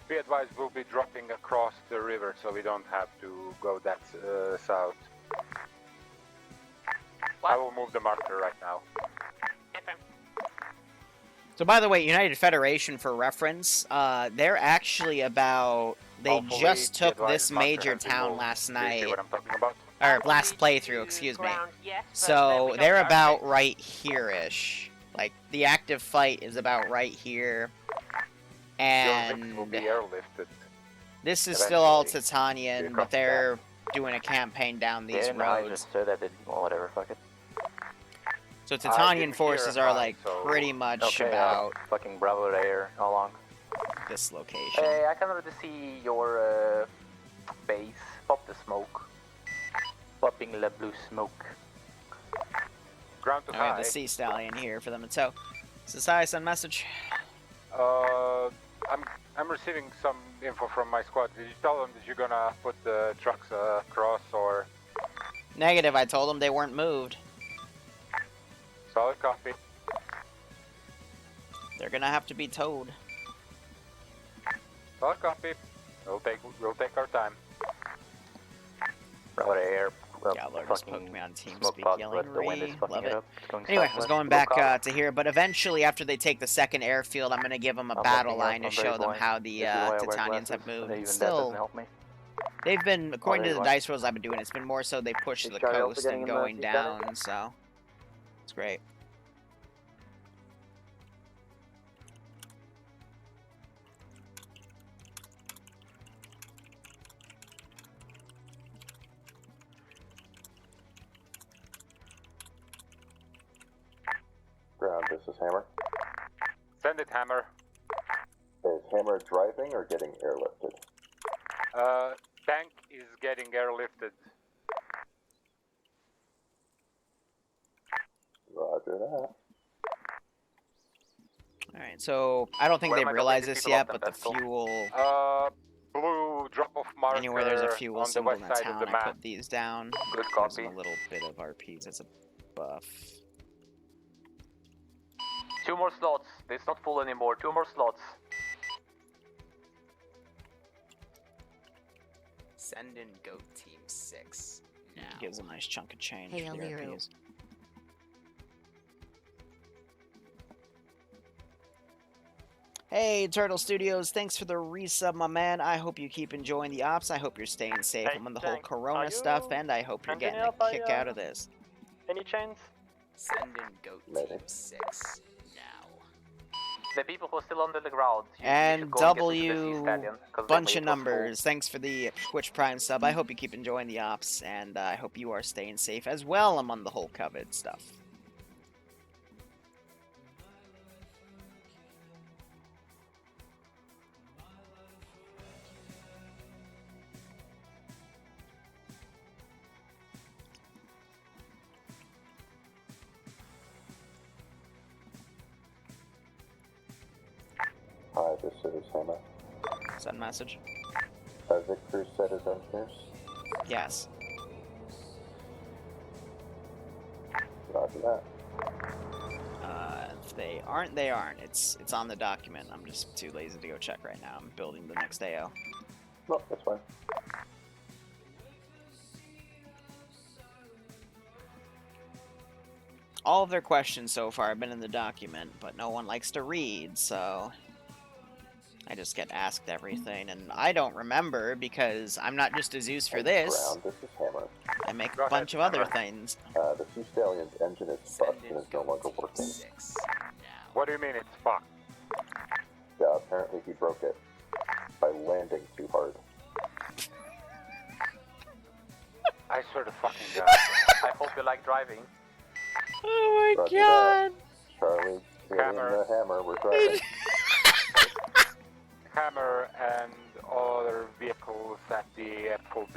Be advised, we'll be dropping across the river, so we don't have to go that south. What? I will move the marker right now. FM. So by the way, United Federation, for reference, they're actually about... They just took this major town last night. What I'm talking about? Or last playthrough, excuse me. So they're about right here-ish. Like, the active fight is about right here. And will be airlifted. This is still all Titanian, but they're doing a campaign down these roads. I just said that didn't. Well, whatever, fuck it. So Titanian forces are like pretty much about fucking Bravo Air. How long? This location. Hey, I can already see your base. Pop the smoke. Popping the blue smoke. Ground to high. I have the Sea Stallion here for them to tow. This is hi, send message. I'm receiving some info from my squad. Did you tell them that you're gonna put the trucks across or? Negative. I told them they weren't moved. Solid copy. They're gonna have to be towed. Solid copy. We'll take our time. Bravo Air. Gallard just poked me on TeamSpeak yelling, love it. Anyway, I was going back to here, but eventually after they take the second airfield, I'm going to give them a battle line to show them how the Titanians have moved. Still, they've been, according to the dice rolls I've been doing, it's been more so they push to the coast and going down, so it's great. Ground, this is Hammer. Send it, Hammer. Is Hammer driving or getting airlifted? Tank is getting airlifted. Roger that. Alright, so I don't think they've realized this yet, but the fuel... blue drop-off marker. Anywhere there's a fuel symbol in the town, I put these down. Good copy. A little bit of RPs as a buff. 2 more slots. It's not full anymore. 2 more slots. Send in Goat Team 6 now. Gives a nice chunk of change Hey, for the Liru. RPs. Hey, Turtle Studios, thanks for the resub, my man. I hope you keep enjoying the ops. I hope you're staying safe on the whole Corona stuff, and I hope you're getting a kick out of this. Any chance? Send in Goat Team 6 now. The people who are still under the ground. And W, bunch of numbers. Thanks for the Twitch Prime sub. I hope you keep enjoying the ops, and I hope you are staying safe as well among the whole COVID stuff. Hi, this is Hammer. Send message. Victor set his engineers? Yes. Roger that. If they aren't, they aren't. It's on the document. I'm just too lazy to go check right now. I'm building the next AO. No, that's fine. All of their questions so far have been in the document, but no one likes to read, so I just get asked everything, and I don't remember because I'm not just a Zeus for this. Ground, this is Hammer. I make a bunch of other things. The Sea Stallion's engine is fucked and is no longer working. What do you mean it's fucked? Yeah, apparently he broke it by landing too hard. I swear to fucking God. I hope you like driving. Oh my Roger God! That. Charlie, Hammer. the Hammer, we're driving. Hammer and other vehicles at the FOB,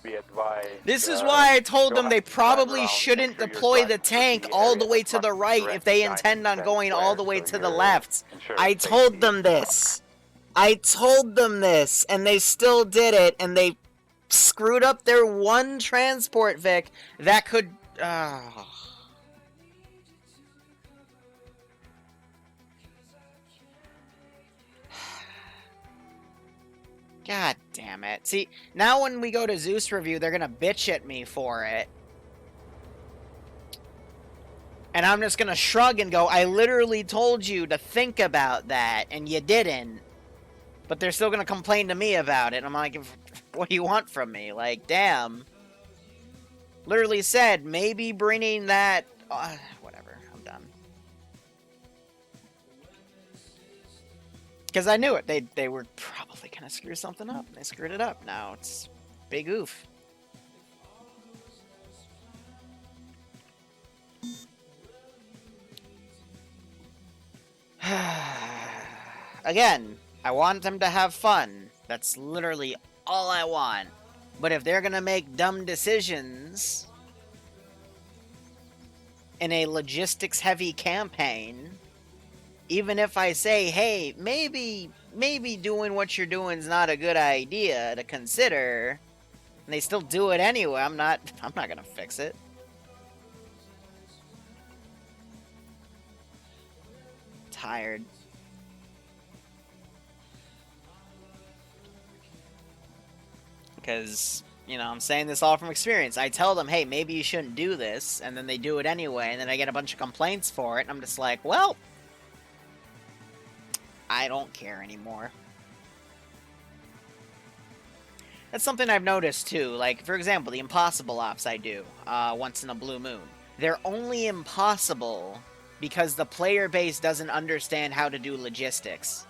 be advised. This is why I told them they probably shouldn't deploy the tank all the way to the right if they intend on going all the way to the left. I told them this. I told them this, and they still did it, and they screwed up their one transport Vic that could... God damn it. See, now when we go to Zeus review, they're gonna bitch at me for it. And I'm just gonna shrug and go, I literally told you to think about that, and you didn't. But they're still gonna complain to me about it. I'm like, what do you want from me? Like, damn. Literally said, maybe bringing that... whatever, I'm done. Because I knew it. They were probably gonna screw something up. They screwed it up. Now it's big oof. Again, I want them to have fun. That's literally all I want. But if they're gonna make dumb decisions in a logistics-heavy campaign, even if I say, hey, maybe doing what you're doing is not a good idea to consider, and they still do it anyway, I'm not gonna fix it. Tired. Because, you know, I'm saying this all from experience. I tell them, hey, maybe you shouldn't do this, and then they do it anyway, and then I get a bunch of complaints for it, and I'm just like, well, I don't care anymore. That's something I've noticed, too. Like, for example, the impossible ops I do once in a blue moon. They're only impossible because the player base doesn't understand how to do logistics.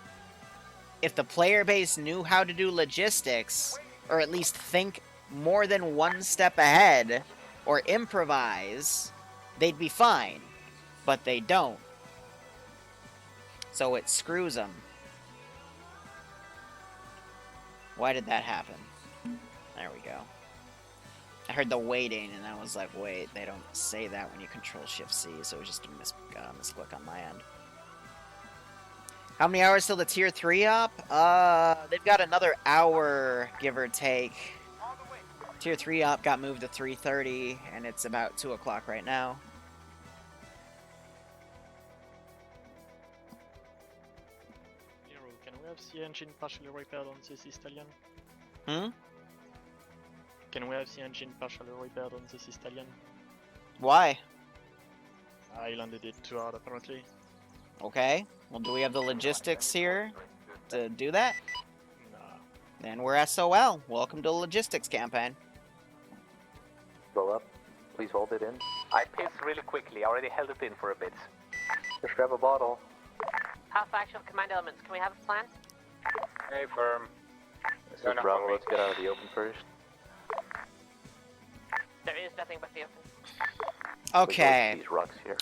If the player base knew how to do logistics, or at least think more than one step ahead, or improvise, they'd be fine. But they don't. So it screws them. Why did that happen? There we go. I heard the waiting, and I was like, wait, they don't say that when you Control-Shift-C, so it was just a misclick on my end. How many hours till the Tier 3 op? They've got another hour, give or take. Tier 3 op got moved to 3:30, and it's about 2 o'clock right now. Liru, can we have the engine partially repaired on this Stallion? Hmm? Can we have the engine partially repaired on this Stallion? Why? I landed it too hard, apparently. Okay. Well, do we have the logistics here to do that? Nah. Then we're SOL. Welcome to the logistics campaign. Go up. Please hold it in. I paced really quickly. I already held it in for a bit. Just grab a bottle. House action command elements. Can we have a plan? Hey, firm. This is Bravo. Let's get out of the open first. There is nothing but the open. Okay. These rocks here.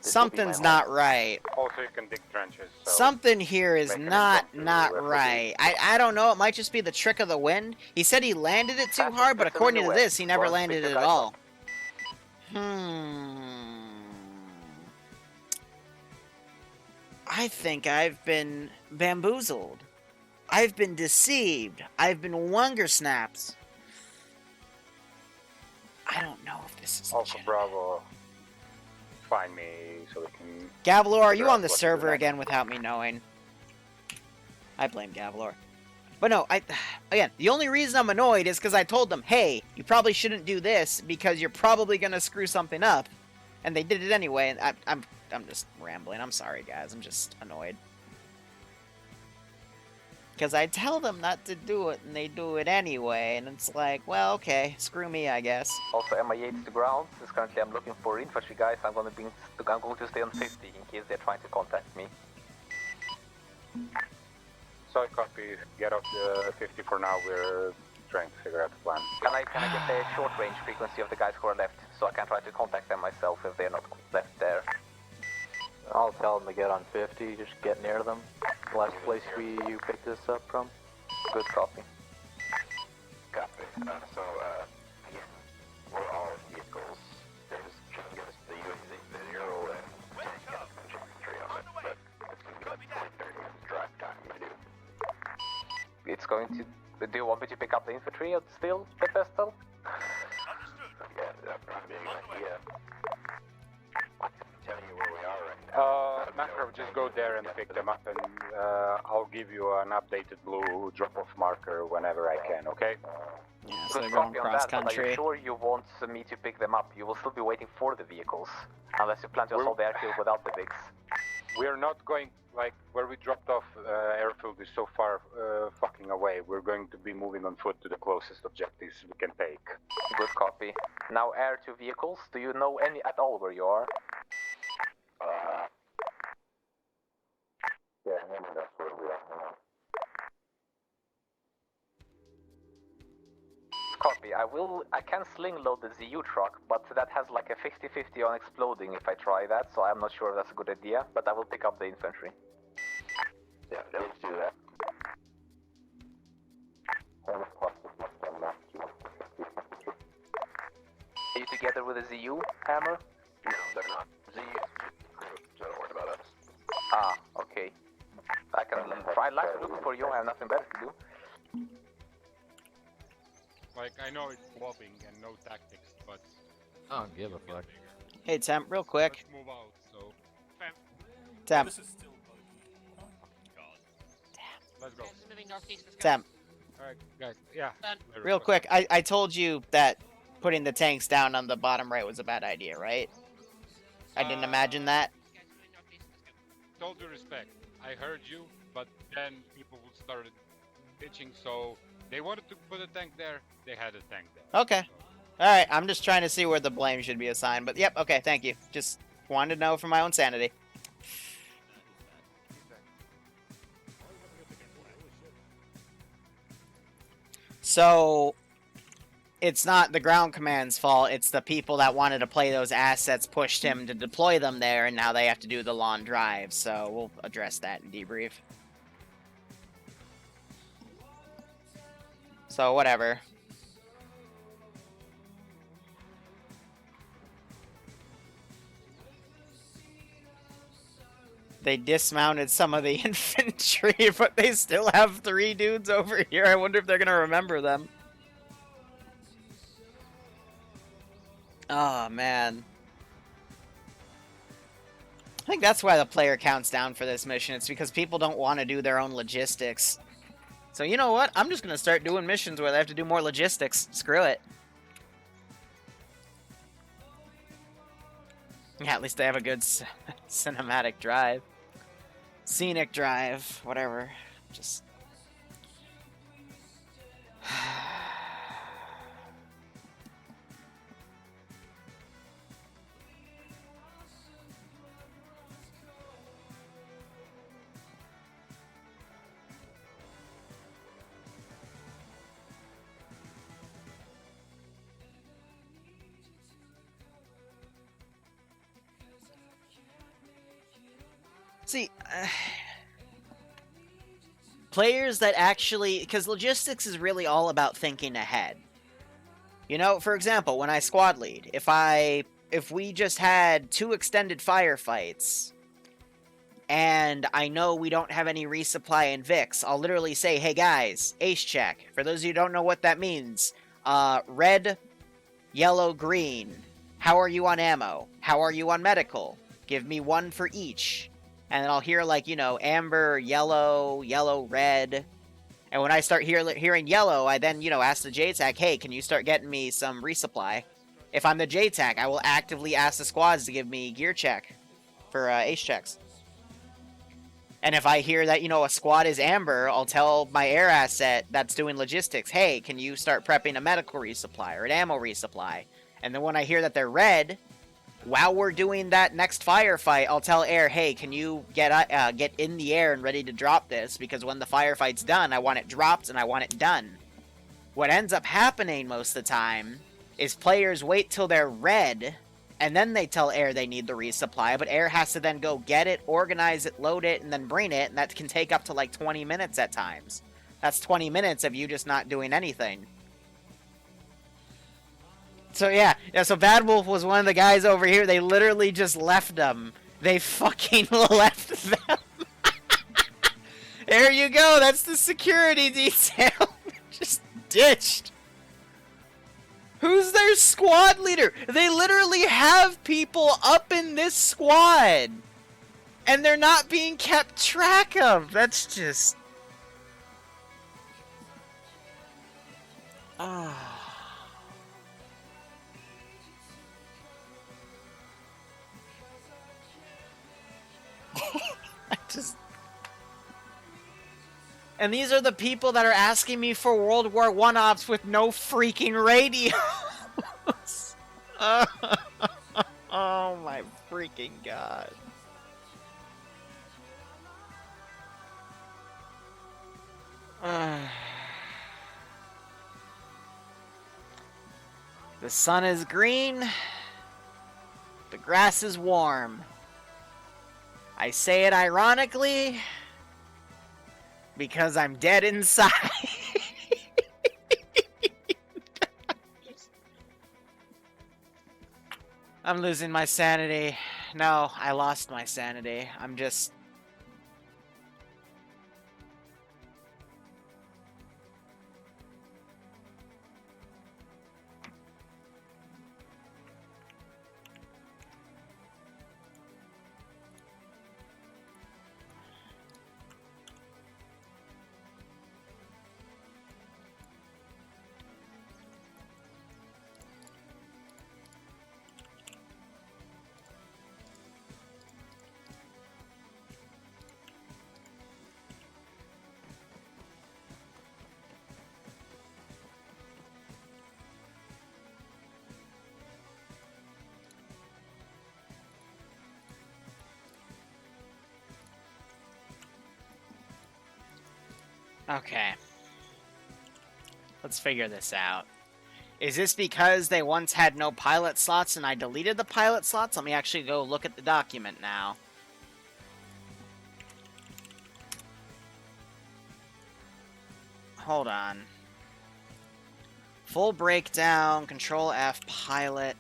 Something's not right. Also, you can dig trenches. So Something here is not right. I don't know. It might just be the trick of the wind. He said he landed it too hard, but according to this, he never landed it at all. I think I've been bamboozled. I've been deceived. I've been wongersnaps. I don't know if this is Also, legitimate. Bravo. Find me so we can... Gavalor, are you on the server again without me knowing? I blame Gavalor. But no, again, the only reason I'm annoyed is because I told them, hey, you probably shouldn't do this because you're probably going to screw something up. And they did it anyway, and I'm just rambling. I'm sorry, guys. I'm just annoyed. Because I tell them not to do it, and they do it anyway, and it's like, well, okay, screw me, I guess. Also, MIA to the ground. Since currently I'm looking for infantry guys, I'm going to stay on 50 in case they're trying to contact me. So copy. Get off the 50 for now. We're trying to figure out the plan. Can I get the short range frequency of the guys who are left, so I can try to contact them myself if they're not left there? I'll tell them to get on 50, just get near them. The last place you picked this up from. Good copy. Copy. So, we're all vehicles. There's Chungus, the UAZ, the Zero, and 10 infantry on it, but it's going to be like 30 minutes drive time to do. It's going to... Do you want me to pick up the infantry still, Bethesda? Yeah, that would be a good idea. I can tell you where we are right now. Macro, just go there and pick them up, and I'll give you an updated blue drop-off marker whenever I can, okay? Yes. they're going cross country. Are you sure you want me to pick them up? You will still be waiting for the vehicles, unless you plan to assault the airfield without the Vigs. We're not going, like, where we dropped off airfield is so far fucking away. We're going to be moving on foot to the closest objectives we can take. Good copy. Now air to vehicles. Do you know any at all where you are? Yeah, maybe that's where we are now. Copy. I can sling load the ZU truck, but that has like a 50-50 on exploding if I try that, so I'm not sure if that's a good idea, but I will pick up the infantry. Yeah, let's do that. Are you together with the ZU, Hammer? No, they're not. Z is crew, so don't worry about us. Ah, okay. I can try looking for you, I have nothing better to do. Like, I know it's flopping and no tactics, but... I don't give a fuck. Hey, Temp, real quick. Let's move out, so... Temp. This is still buggy. Oh god. Damn. Let's go. Temp. Alright, guys, yeah. Real quick, I told you that putting the tanks down on the bottom right was a bad idea, right? I didn't imagine that. Told you respect. I heard you, but then people started bitching, so... They wanted to put a tank there, they had a tank there. Okay. Alright, I'm just trying to see where the blame should be assigned, but yep, okay, thank you. Just wanted to know for my own sanity. So, it's not the ground command's fault, it's the people that wanted to play those assets pushed him to deploy them there, and now they have to do the long drive, so we'll address that in debrief. So, whatever. They dismounted some of the infantry, but they still have 3 dudes over here. I wonder if they're going to remember them. Oh, man. I think that's why the player count's down for this mission. It's because people don't want to do their own logistics. So, you know what? I'm just going to start doing missions where they have to do more logistics. Screw it. Yeah, at least they have a good cinematic drive. Scenic drive. Whatever. Just... See, players that actually... Because logistics is really all about thinking ahead. You know, for example, when I squad lead, if we just had 2 extended firefights, and I know we don't have any resupply in Vix, I'll literally say, hey guys, ace check. For those of you who don't know what that means, red, yellow, green. How are you on ammo? How are you on medical? Give me 1 for each. And then I'll hear, like, you know, amber, yellow, yellow, red. And when I start hearing yellow, I then, you know, ask the JTAC, hey, can you start getting me some resupply? If I'm the JTAC, I will actively ask the squads to give me gear check for ace checks. And if I hear that, you know, a squad is amber, I'll tell my air asset that's doing logistics, hey, can you start prepping a medical resupply or an ammo resupply? And then when I hear that they're red... While we're doing that next firefight, I'll tell air, hey, can you get in the air and ready to drop this? Because when the firefight's done, I want it dropped and I want it done. What ends up happening most of the time is players wait till they're red, and then they tell air they need the resupply, but air has to then go get it, organize it, load it, and then bring it, and that can take up to like 20 minutes at times. That's 20 minutes of you just not doing anything. So yeah, so Bad Wolf was one of the guys over here. They literally just left them. They fucking left them. There you go. That's the security detail. Just ditched. Who's their squad leader? They literally have people up in this squad. And they're not being kept track of. That's just... Ah. And these are the people that are asking me for World War I ops with no freaking radios. Oh my freaking god. The sun is green. The grass is warm. I say it ironically because I'm dead inside. I'm losing my sanity. No, I lost my sanity. I'm just... Okay. Let's figure this out. Is this because they once had no pilot slots and I deleted the pilot slots? Let me actually go look at the document now. Hold on. Full breakdown, Control F, pilot.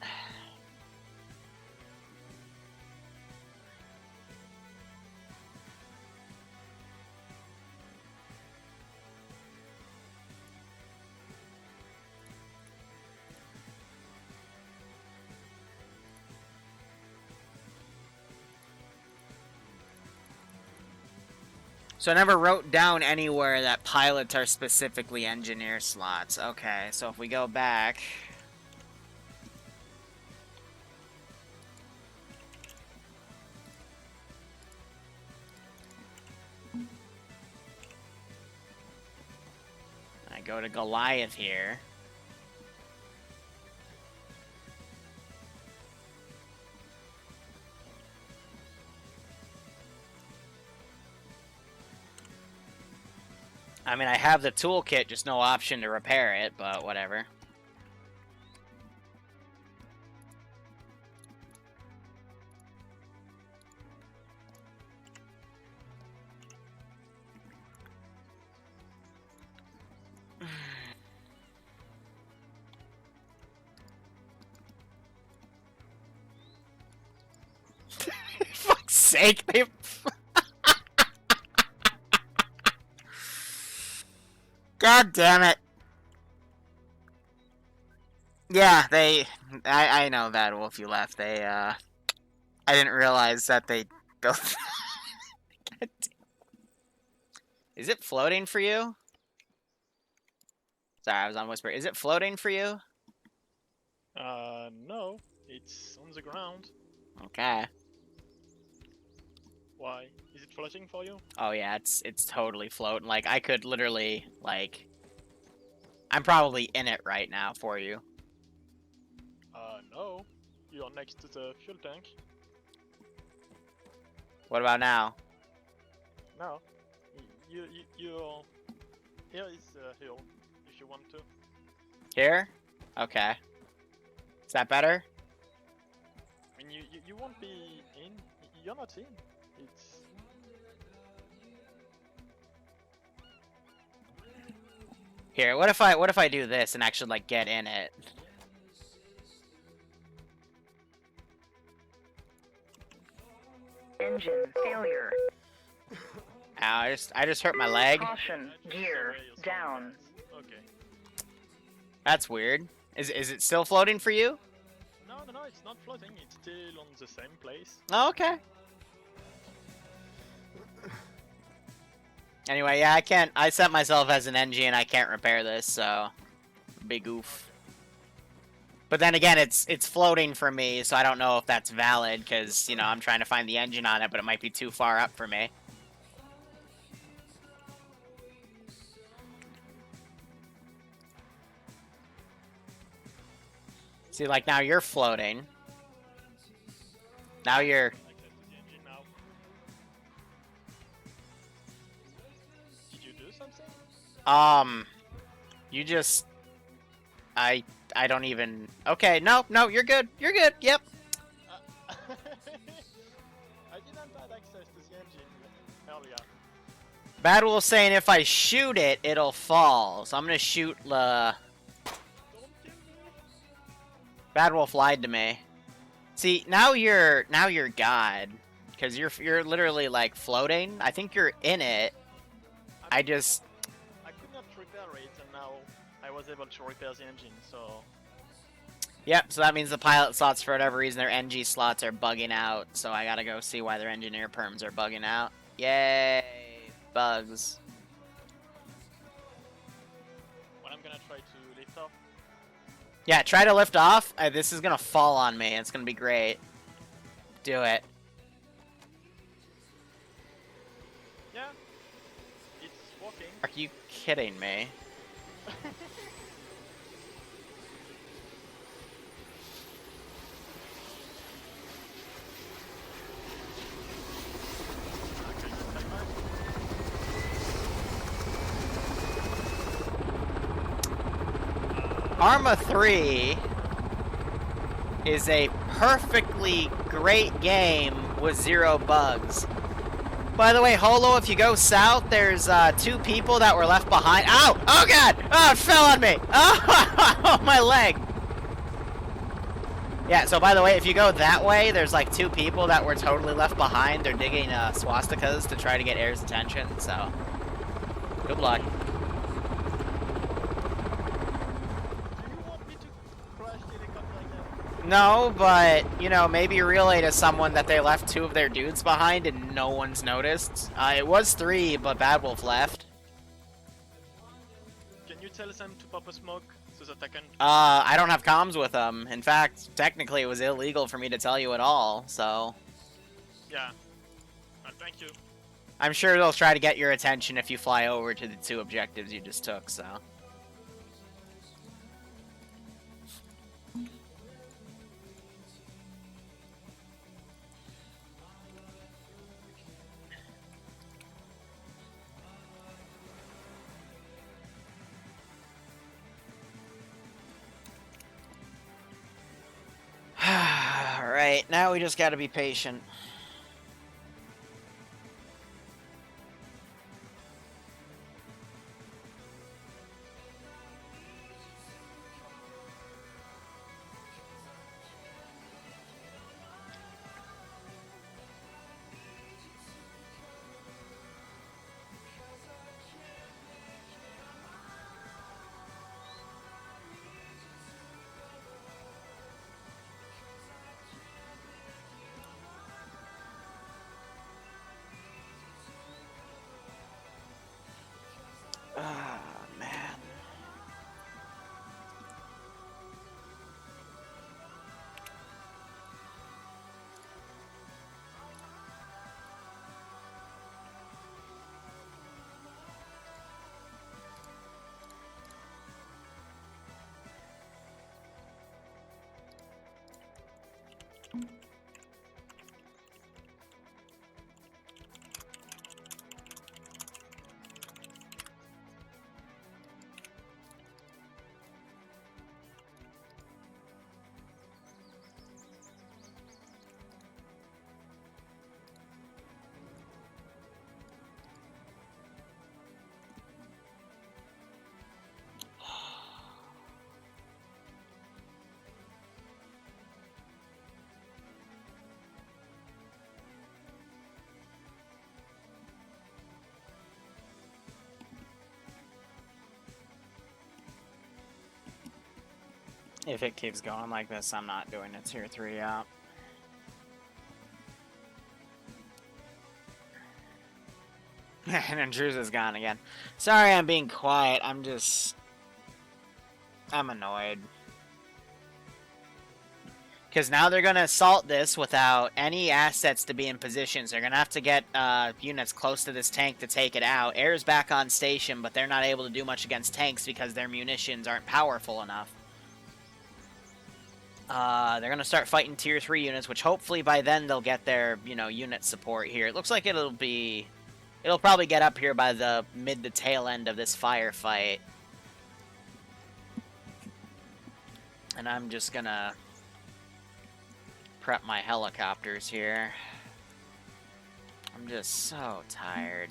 So I never wrote down anywhere that pilots are specifically engineer slots. Okay, so if we go back... I go to Goliath here. I mean, I have the toolkit, just no option to repair it, but whatever. For fuck's sake, they... God damn it. Yeah, I know that, Wolf, you left. I didn't realize that they go... Is it floating for you? Sorry, I was on Whisper. Is it floating for you? No. It's on the ground. Okay. Why? Is it floating for you? Oh yeah, it's totally floating. Like, I could literally, like... I'm probably in it right now for you. No. You're next to the fuel tank. What about now? No. You're... Here is a hill, if you want to. Here? Okay. Is that better? I mean, you won't be in. You're not in. It's... Here, what if I do this and actually, like, get in it? Engine failure. Ow, I just hurt my leg. Caution, gear down. Okay. That's weird. Is it still floating for you? No, it's not floating. It's still on the same place. Oh, okay. Anyway, yeah, I set myself as an NG and I can't repair this, so... Big oof. But then again, it's floating for me, so I don't know if that's valid, because, you know, I'm trying to find the engine on it, but it might be too far up for me. See, like, now you're floating. Now you're... Did you do something? You just... I don't even... Okay, no, you're good. You're good, yep. I didn't have access to the engine earlier. Bad Wolf's saying if I shoot it, it'll fall. So I'm gonna shoot the... Bad Wolf lied to me. See, now you're God. Because you're literally, like, floating. I think you're in it. I could not repair it, and now I was able to repair the engine, so... Yep, so that means the pilot slots, for whatever reason, their NG slots are bugging out. So I gotta go see why their engineer perms are bugging out. Yay! Bugs. What I'm gonna try to lift off? Yeah, try to lift off. This is gonna fall on me. It's gonna be great. Do it. Yeah, it's working. Are you kidding me? Arma 3 is a perfectly great game with 0 bugs. By the way, Holo, if you go south, there's 2 people that were left behind. Ow! Oh god! Oh, it fell on me! Oh, my leg! Yeah, so by the way, if you go that way, there's like 2 people that were totally left behind. They're digging swastikas to try to get Air's attention, so... Good luck. No, but, you know, maybe relay to someone that they left 2 of their dudes behind and no one's noticed. It was 3, but Bad Wolf left. Can you tell them to pop a smoke so that I can... I don't have comms with them. In fact, technically it was illegal for me to tell you at all, so... Yeah. Thank you. I'm sure they'll try to get your attention if you fly over to the 2 objectives you just took, so... Alright, now we just gotta be patient. Ah, man. If it keeps going like this, I'm not doing a tier 3 up. And then Drew's is gone again. Sorry I'm being quiet, I'm annoyed. Because now they're going to assault this without any assets to be in position. So they're going to have to get units close to this tank to take it out. Air's back on station, but they're not able to do much against tanks because their munitions aren't powerful enough. They're gonna start fighting tier 3 units, which hopefully by then they'll get their, you know, unit support here. It looks like it'll probably get up here by the mid to tail end of this firefight. And I'm just gonna prep my helicopters here. I'm just so tired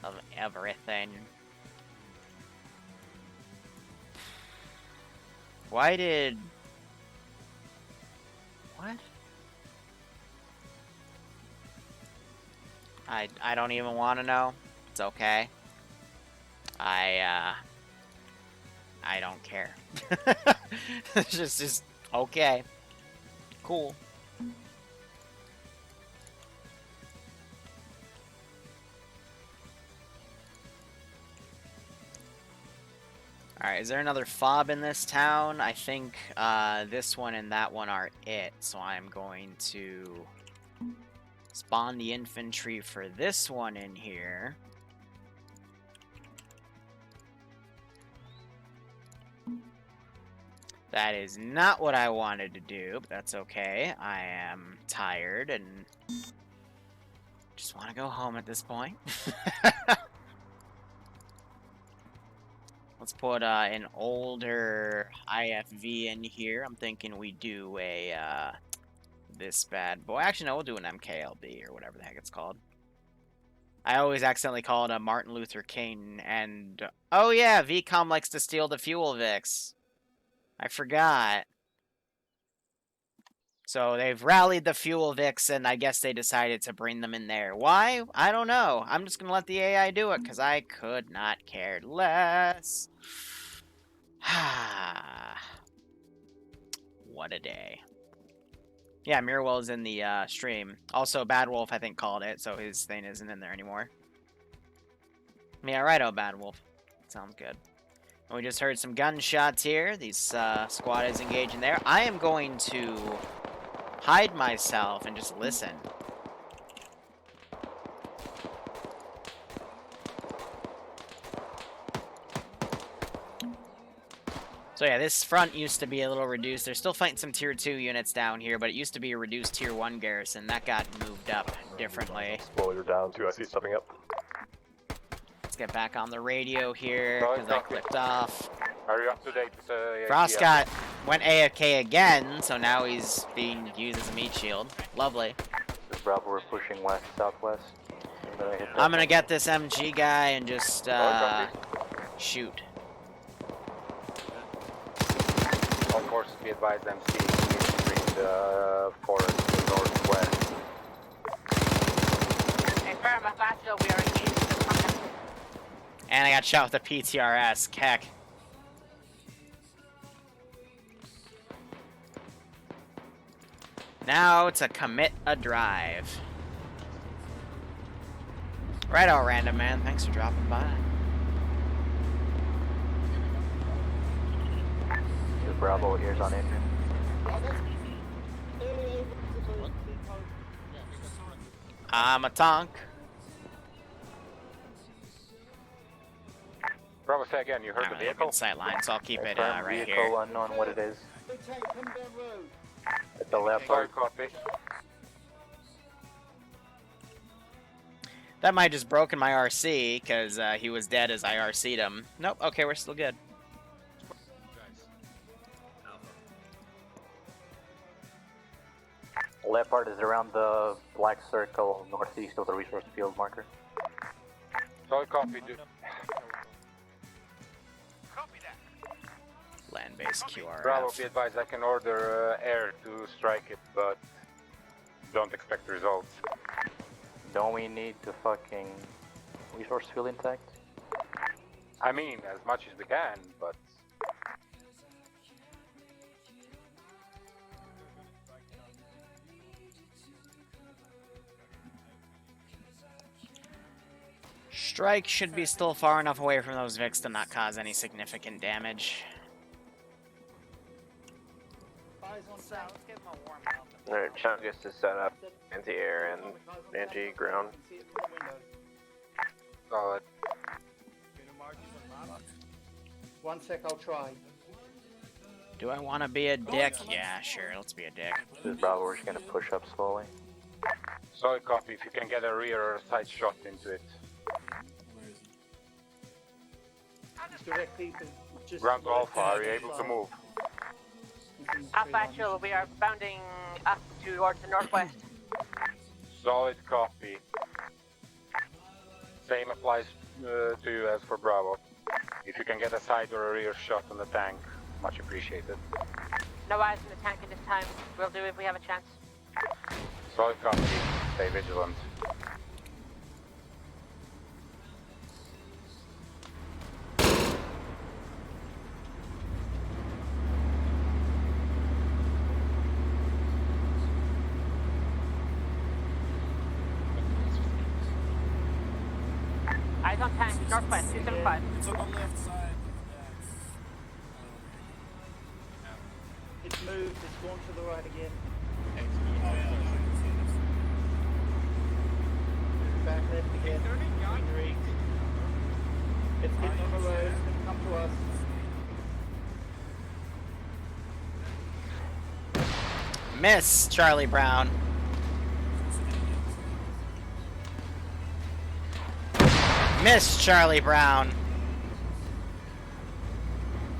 of everything. Why did... What? I don't even want to know. It's okay. I don't care. It's just okay. Cool. Alright, is there another fob in this town? I think this one and that one are it, so I'm going to spawn the infantry for this one in here. That is not what I wanted to do, but that's okay. I am tired and just want to go home at this point. Let's put an older IFV in here. I'm thinking we do a this bad boy. Actually, no, we'll do an MKLB or whatever the heck it's called. I always accidentally call it a Martin Luther King. And oh yeah, VCOM likes to steal the fuel Vix. I forgot. So they've rallied the fuel Vix, and I guess they decided to bring them in there. Why? I don't know. I'm just gonna let the AI do it, because I could not care less. What a day. Yeah, Mirwell is in the stream. Also, Bad Wolf, I think, called it, so his thing isn't in there anymore. Yeah, righto, Bad Wolf. Sounds good. And we just heard some gunshots here. These squad is engaging there. I am going to hide myself and just listen. So yeah, this front used to be a little reduced. They're still fighting some tier 2 units down here, but it used to be a reduced tier 1 garrison. That got moved up differently. Spoiler down, 2 I see stepping up. Let's get back on the radio here, because I clicked off. Are you up to date with Frostcott went AFK again, so now he's being used as a meat shield. Lovely. This is Bravo, we're pushing west, southwest. I'm gonna get this MG guy and just, shoot. All forces be advised, MC between the forest to the northwest. Hey, firm, we are engaged in the front. And I got shot with a PTRS. Heck. Now to commit a drive. Right out, random man. Thanks for dropping by. This is Bravo, ears on engine. I'm a tank. Bravo, say again, you heard the vehicle? Sight line, so I'll keep it right vehicle, here. Unknown what it is. At the left. Sorry, copy. That might just broken my RC, because he was dead as I RC'd him. Nope, okay, we're still good. Leopard is around the black circle northeast of the resource field marker. Sorry, copy, dude. Land-based QRF. Bravo, be advised, I can order air to strike it, but don't expect results. Don't we need the fucking resource field intact? I mean, as much as we can, but... Strike should be still far enough away from those Vics to not cause any significant damage. Alright, Chungus is set up anti-air and anti-ground. Solid. One sec, I'll try. Do I want to be a dick? Yeah, sure, let's be a dick. This is Bravo, we're just gonna push up slowly. Solid copy, if you can get a rear or side shot into it. Ground to Alpha, are you able to move? Alpha Actual, we are bounding up towards the northwest. Solid copy. Same applies to you as for Bravo. If you can get a side or a rear shot on the tank, much appreciated. No eyes in the tank at this time. We'll do if we have a chance. Solid copy. Stay vigilant. Eyes on tank, northwest, 275. It's on the left side. It's moved, it's gone to the right again. Back left again. It's hitting on the road, it's going to come to us. Miss, Charlie Brown. Miss, Charlie Brown.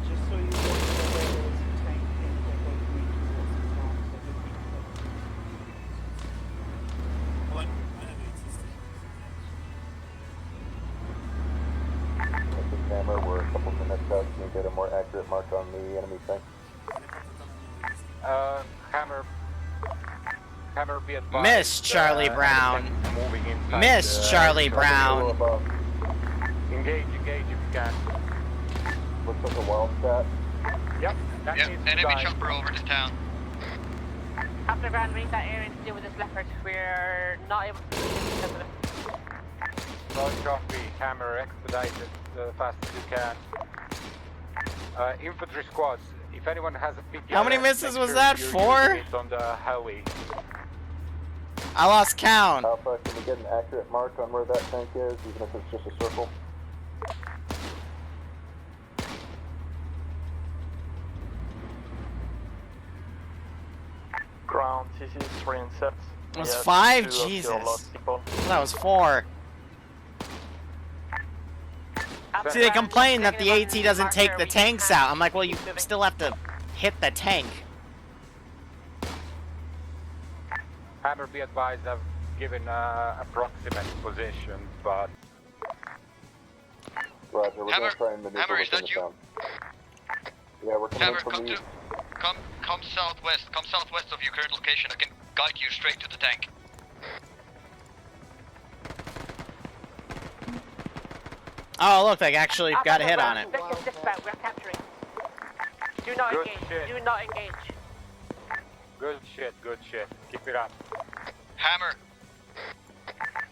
Just so you know, there was a tank in that was moving towards the farm, so What? With the camera, we're a couple minutes out. Can you get a more accurate mark on the enemy tank? Hammer, be advised. Miss, Charlie Brown. Moving inside, Miss, Charlie Brown. Engage if you can. Looks like a wildcat. Yep, that needs to enemy die. chopper over to town. After ground, we need that area to deal with this leopard. We're not able to see it because of it. Solid copy. Hammer, expedite it as fast as you can. Infantry squads, if anyone has a PTR, How many misses was that? you're 4? using it on the heli. I lost count. Alpha, can we get an accurate mark on where that tank is, even if it's just a circle? Ground, CC 3 and 6. It was 5? Jesus. That was 4. See, they complain that the AT doesn't take the tanks out. I'm like, well, you still have to hit the tank. Hammer, be advised, I've given approximate position, but... Roger, we're going to try and maneuver Hammer, is within that the you? town. Yeah, we're coming Hammer, from come the east. come southwest. Come southwest of your current location. I can guide you straight to the tank. Oh, look, they actually got a hit on it. We're capturing. Do not Good engage. shit. Do not engage. Good shit, good shit. Keep it up. Hammer.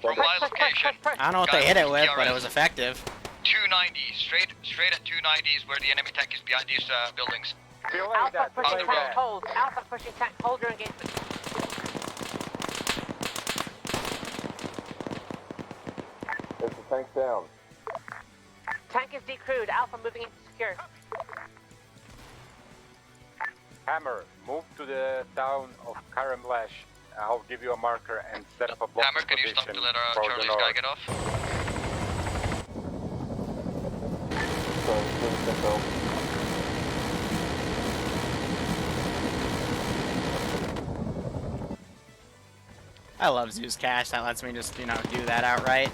From my location. I don't know what they hit it with, but it was effective. 290. Straight at 290 is where the enemy tank is behind these buildings. Alpha pushing tank, hold. Alpha pushing tank, hold your engagement. Is the tank down? Tank is decrewed. Alpha moving into secure. Hammer, move to the town of Karamlesh. I'll give you a marker and set up a blocking Hammer, can you position stop to let for the Charlie's north. guy get off? I love Zeus Cash. That lets me just, you know, do that outright.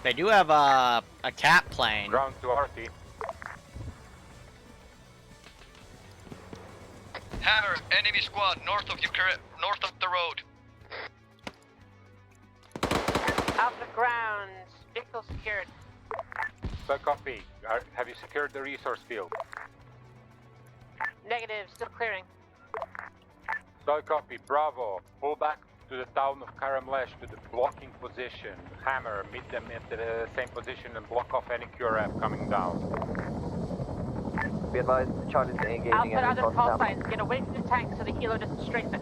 They do have a cat plane. Ground to RT. Hammer, enemy squad north of the road. Off the ground. Vehicle secured. So copy. Have you secured the resource field? Negative. Still clearing. So copy. Bravo. Pull back to the town of Karamlesh to the blocking position. Hammer, meet them at the same position and block off any QRF coming down. Be advised, Charlie's engaging Alpha enemy other front call now. signs. Get away from the tank so the helo doesn't strafe it.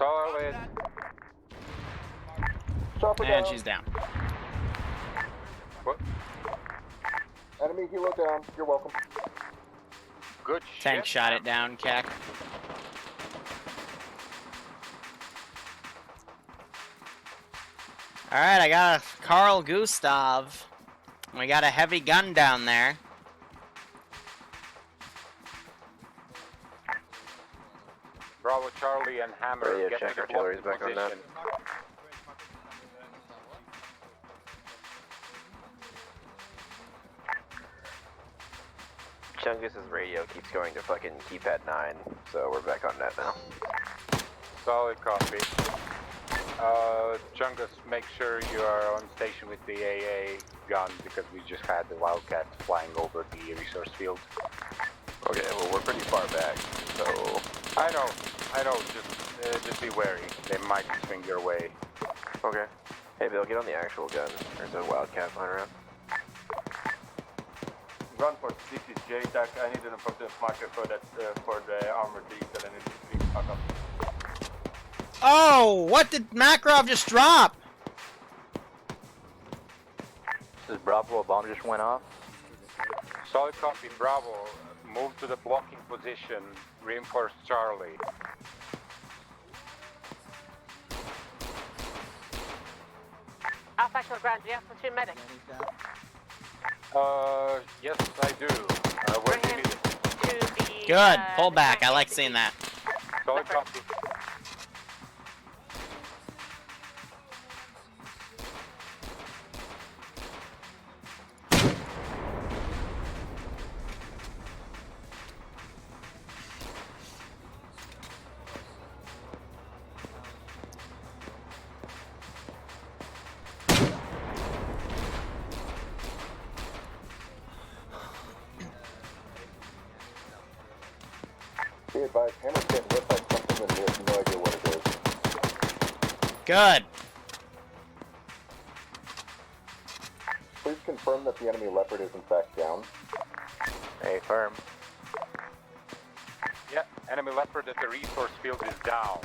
Solid. Chopper And down. she's down. What? Enemy helo down. You're welcome. Good Tank shit. shot it down, Cac. Alright, I got a Carl Gustav. We got a heavy gun down there. Bravo, Charlie, and Hammer. Yeah, Get check to the artillery's blocking back on that. position. Chungus's radio keeps going to fucking keypad 9, so we're back on net now. Solid copy. Chungus, make sure you are on station with the AA gun because we just had the Wildcat flying over the resource field. Okay, well we're pretty far back, so... I know. Just be wary. They might swing your way. Okay. Hey Bill, get on the actual gun. There's a Wildcat flying around. Run for this is JTAC. I need an important marker for that for the armored vehicle and it needs to be fuck up. Oh, what did Makarov just drop? This is Bravo, a bomb just went off. Solid copy, Bravo. Move to the blocking position. Reinforce Charlie. Alpha actual ground, do you have platoon medic? Yes, I do. Where do you need it? Good, pull back. I like seeing that. Solid copy. Be advised, Hammer's getting hit by something and we have no idea what it is. Good. Please confirm that the enemy Leopard is in fact down. Hey, firm. Yeah, enemy Leopard at the resource field is down.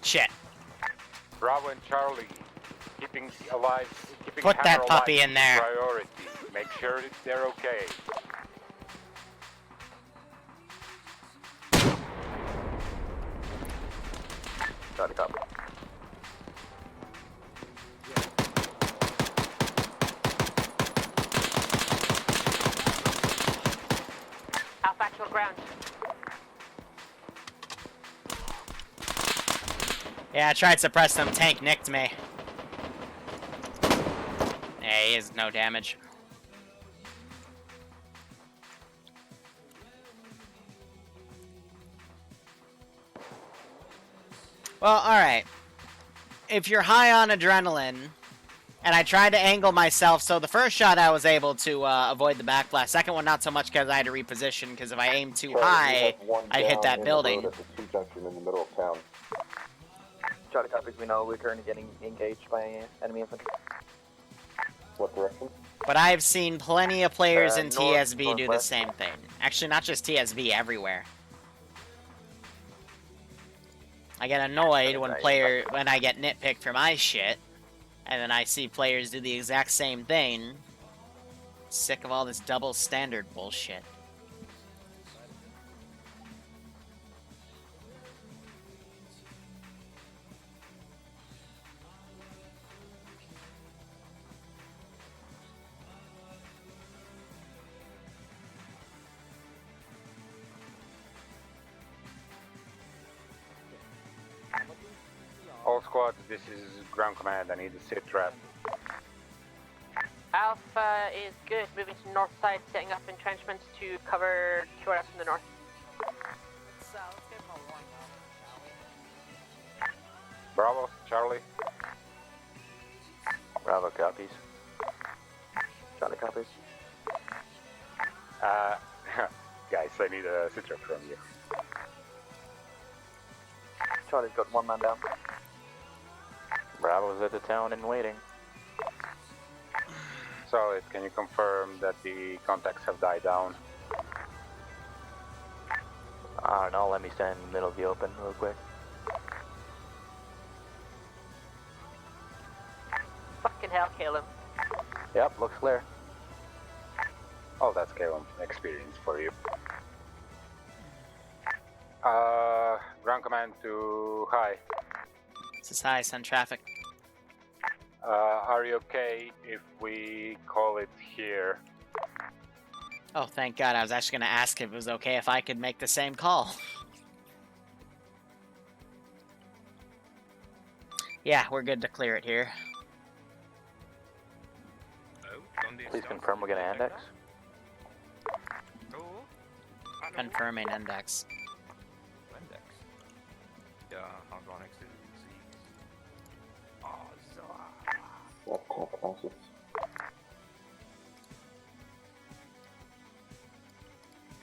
Shit. Bravo and Charlie, keeping alive, keeping Put Hammer that puppy alive in there. Priority. Make sure that they're okay. Got a copy. Alpha actual ground. Yeah, I tried to suppress them. Tank nicked me. Yeah, he has no damage. Well, alright. If you're high on adrenaline, and I tried to angle myself, so the first shot I was able to avoid the backblast. Second one, not so much because I had to reposition, because if I aimed too high, I'd hit that building. At the T-junction in the middle of town. Charlie copies, we know we're currently getting engaged by enemy infantry. What direction? But I've seen plenty of players in north, TSB do the northwest. same thing. Actually, not just TSB, everywhere. I get annoyed when I get nitpicked for my shit, and then I see players do the exact same thing. Sick of all this double standard bullshit. All squads, this is ground command. I need a sit rep. Alpha is good. Moving to north side, setting up entrenchments to cover QRF from the north. Bravo, Charlie. Bravo copies. Charlie copies. Guys, I need a sit rep from you. Charlie's got one man down. Bravo's at the town and waiting. Solid, can you confirm that the contacts have died down? I don't know, let me stand in the middle of the open real quick. Fucking hell, Caleb. Yep, looks clear. Oh, that's Caleb experience for you. Ground command to High. This is High, send traffic. Are you okay if we call it here? Oh, thank God. I was actually going to ask if it was okay if I could make the same call. Yeah, we're good to clear it here. Please confirm we're gonna index. Confirming index. Index. Yeah, how do I exit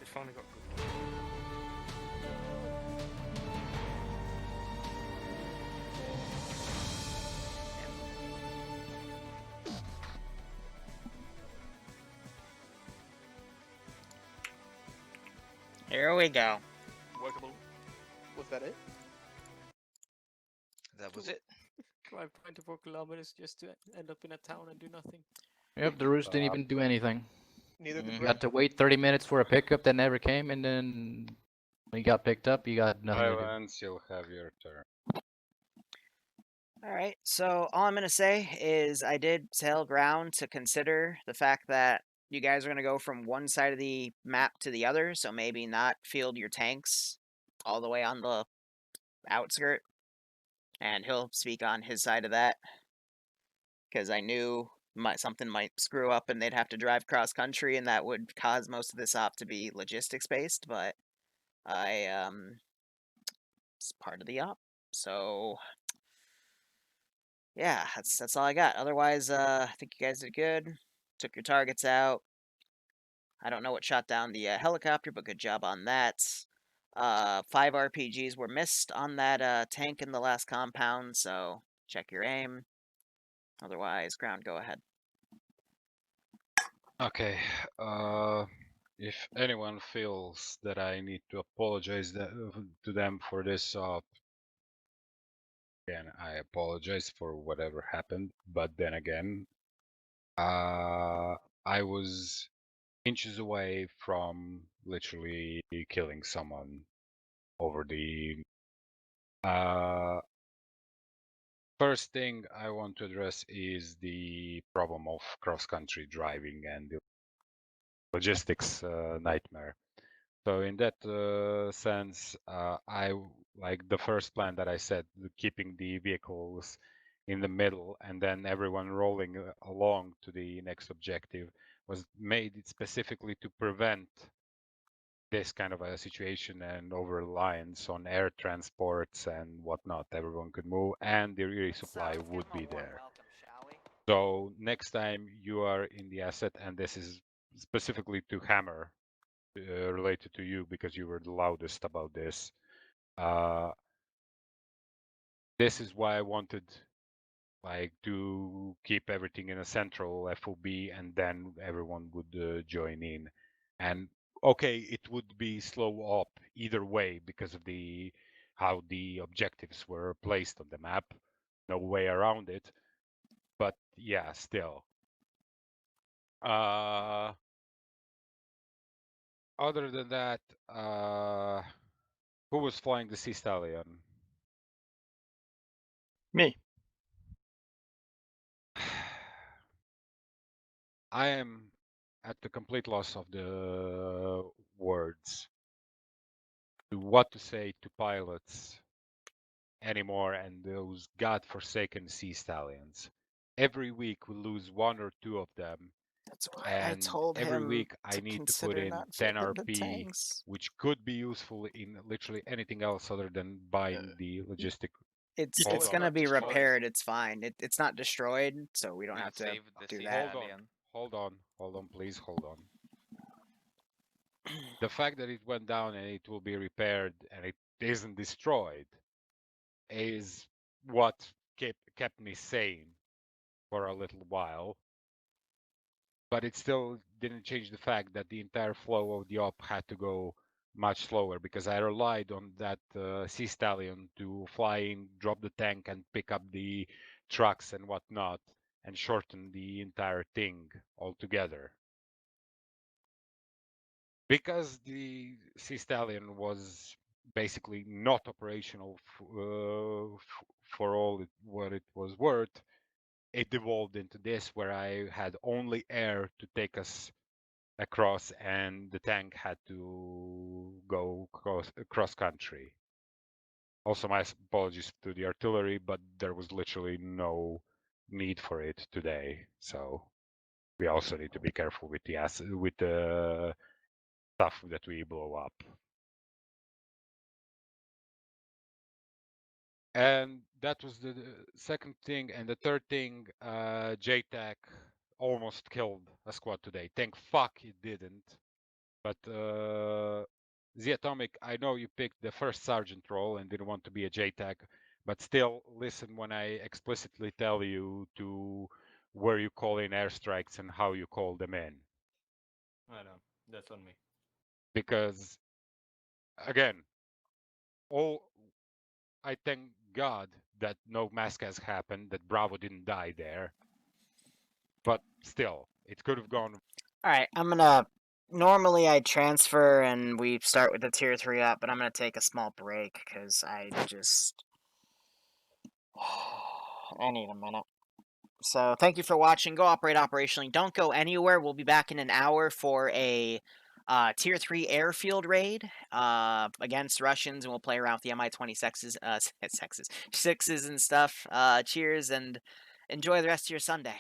It's finally got good. Here we go. Workable. Was that it? That was it. Drive 24 kilometers just to end up in a town and do nothing. Yep, the Roos didn't even do anything. Neither did You had to wait 30 minutes for a pickup that never came, and then when you got picked up, you got nothing to do. Silence, you'll have your turn. Alright, so all I'm going to say is I did tell Ground to consider the fact that you guys are going to go from one side of the map to the other, so maybe not field your tanks all the way on the outskirt. And he'll speak on his side of that. Because I knew something might screw up and they'd have to drive cross country, and that would cause most of this op to be logistics based, but it's part of the op. So yeah, that's all I got. Otherwise, I think you guys did good. Took your targets out. I don't know what shot down the helicopter, but good job on that. 5 RPGs were missed on that tank in the last compound, so check your aim. Otherwise, Ground, go ahead. Okay, if anyone feels that I need to apologize to them for this, again, I apologize for whatever happened, but then again, I was inches away from literally killing someone over the first thing I want to address is the problem of cross-country driving and the logistics nightmare. So in that sense, I like the first plan that I said, keeping the vehicles in the middle and then everyone rolling along to the next objective, was made specifically to prevent this kind of a situation and over reliance on air transports and whatnot. Everyone could move and the resupply would be there. So next time you are in the asset, and this is specifically to Hammer, related to you because you were the loudest about this. This is why I wanted like to keep everything in a central FOB, and then everyone would join in. And okay, it would be slow up either way because of the how the objectives were placed on the map. No way around it. But yeah, still. Other than that, who was flying the Sea Stallion? Me. I am at the complete loss of the words to what to say to pilots anymore and those godforsaken Sea Stallions. Every week we lose 1 or 2 of them. That's why and I told every him week I to need to put consider in not 10 fielding the RP, tanks. which could be useful in literally anything else other than buying the logistic. It's gonna be repaired. It's fine. It's not destroyed, so we don't have to do that. Hold on, please, hold on. The fact that it went down and it will be repaired and it isn't destroyed is what kept me sane for a little while. But it still didn't change the fact that the entire flow of the op had to go much slower because I relied on that Sea Stallion to fly in, drop the tank, and pick up the trucks and whatnot, and shorten the entire thing altogether. Because the Sea Stallion was basically not operational for all what it was worth, it evolved into this where I had only air to take us across, and the tank had to go cross country. Also, my apologies to the artillery, but there was literally no need for it today. So we also need to be careful with the stuff that we blow up. And that was the second thing. And the third thing, JTAC almost killed a squad today. Thank fuck it didn't. But the Atomic, I know you picked the first sergeant role and didn't want to be a JTAC, but still listen when I explicitly tell you to where you call in airstrikes and how you call them in. I know, that's on me. Because, again, I thank God that no mask has happened, that Bravo didn't die there. But still, it could have gone. Alright, I'm gonna... Normally I transfer and we start with the tier 3 up, but I'm gonna take a small break because I just... I need a minute. So, thank you for watching. Go operate operationally. Don't go anywhere. We'll be back in an hour for a tier 3 airfield raid against Russians, and we'll play around with the Mi-26s, 6s and stuff. Cheers, and enjoy the rest of your Sunday.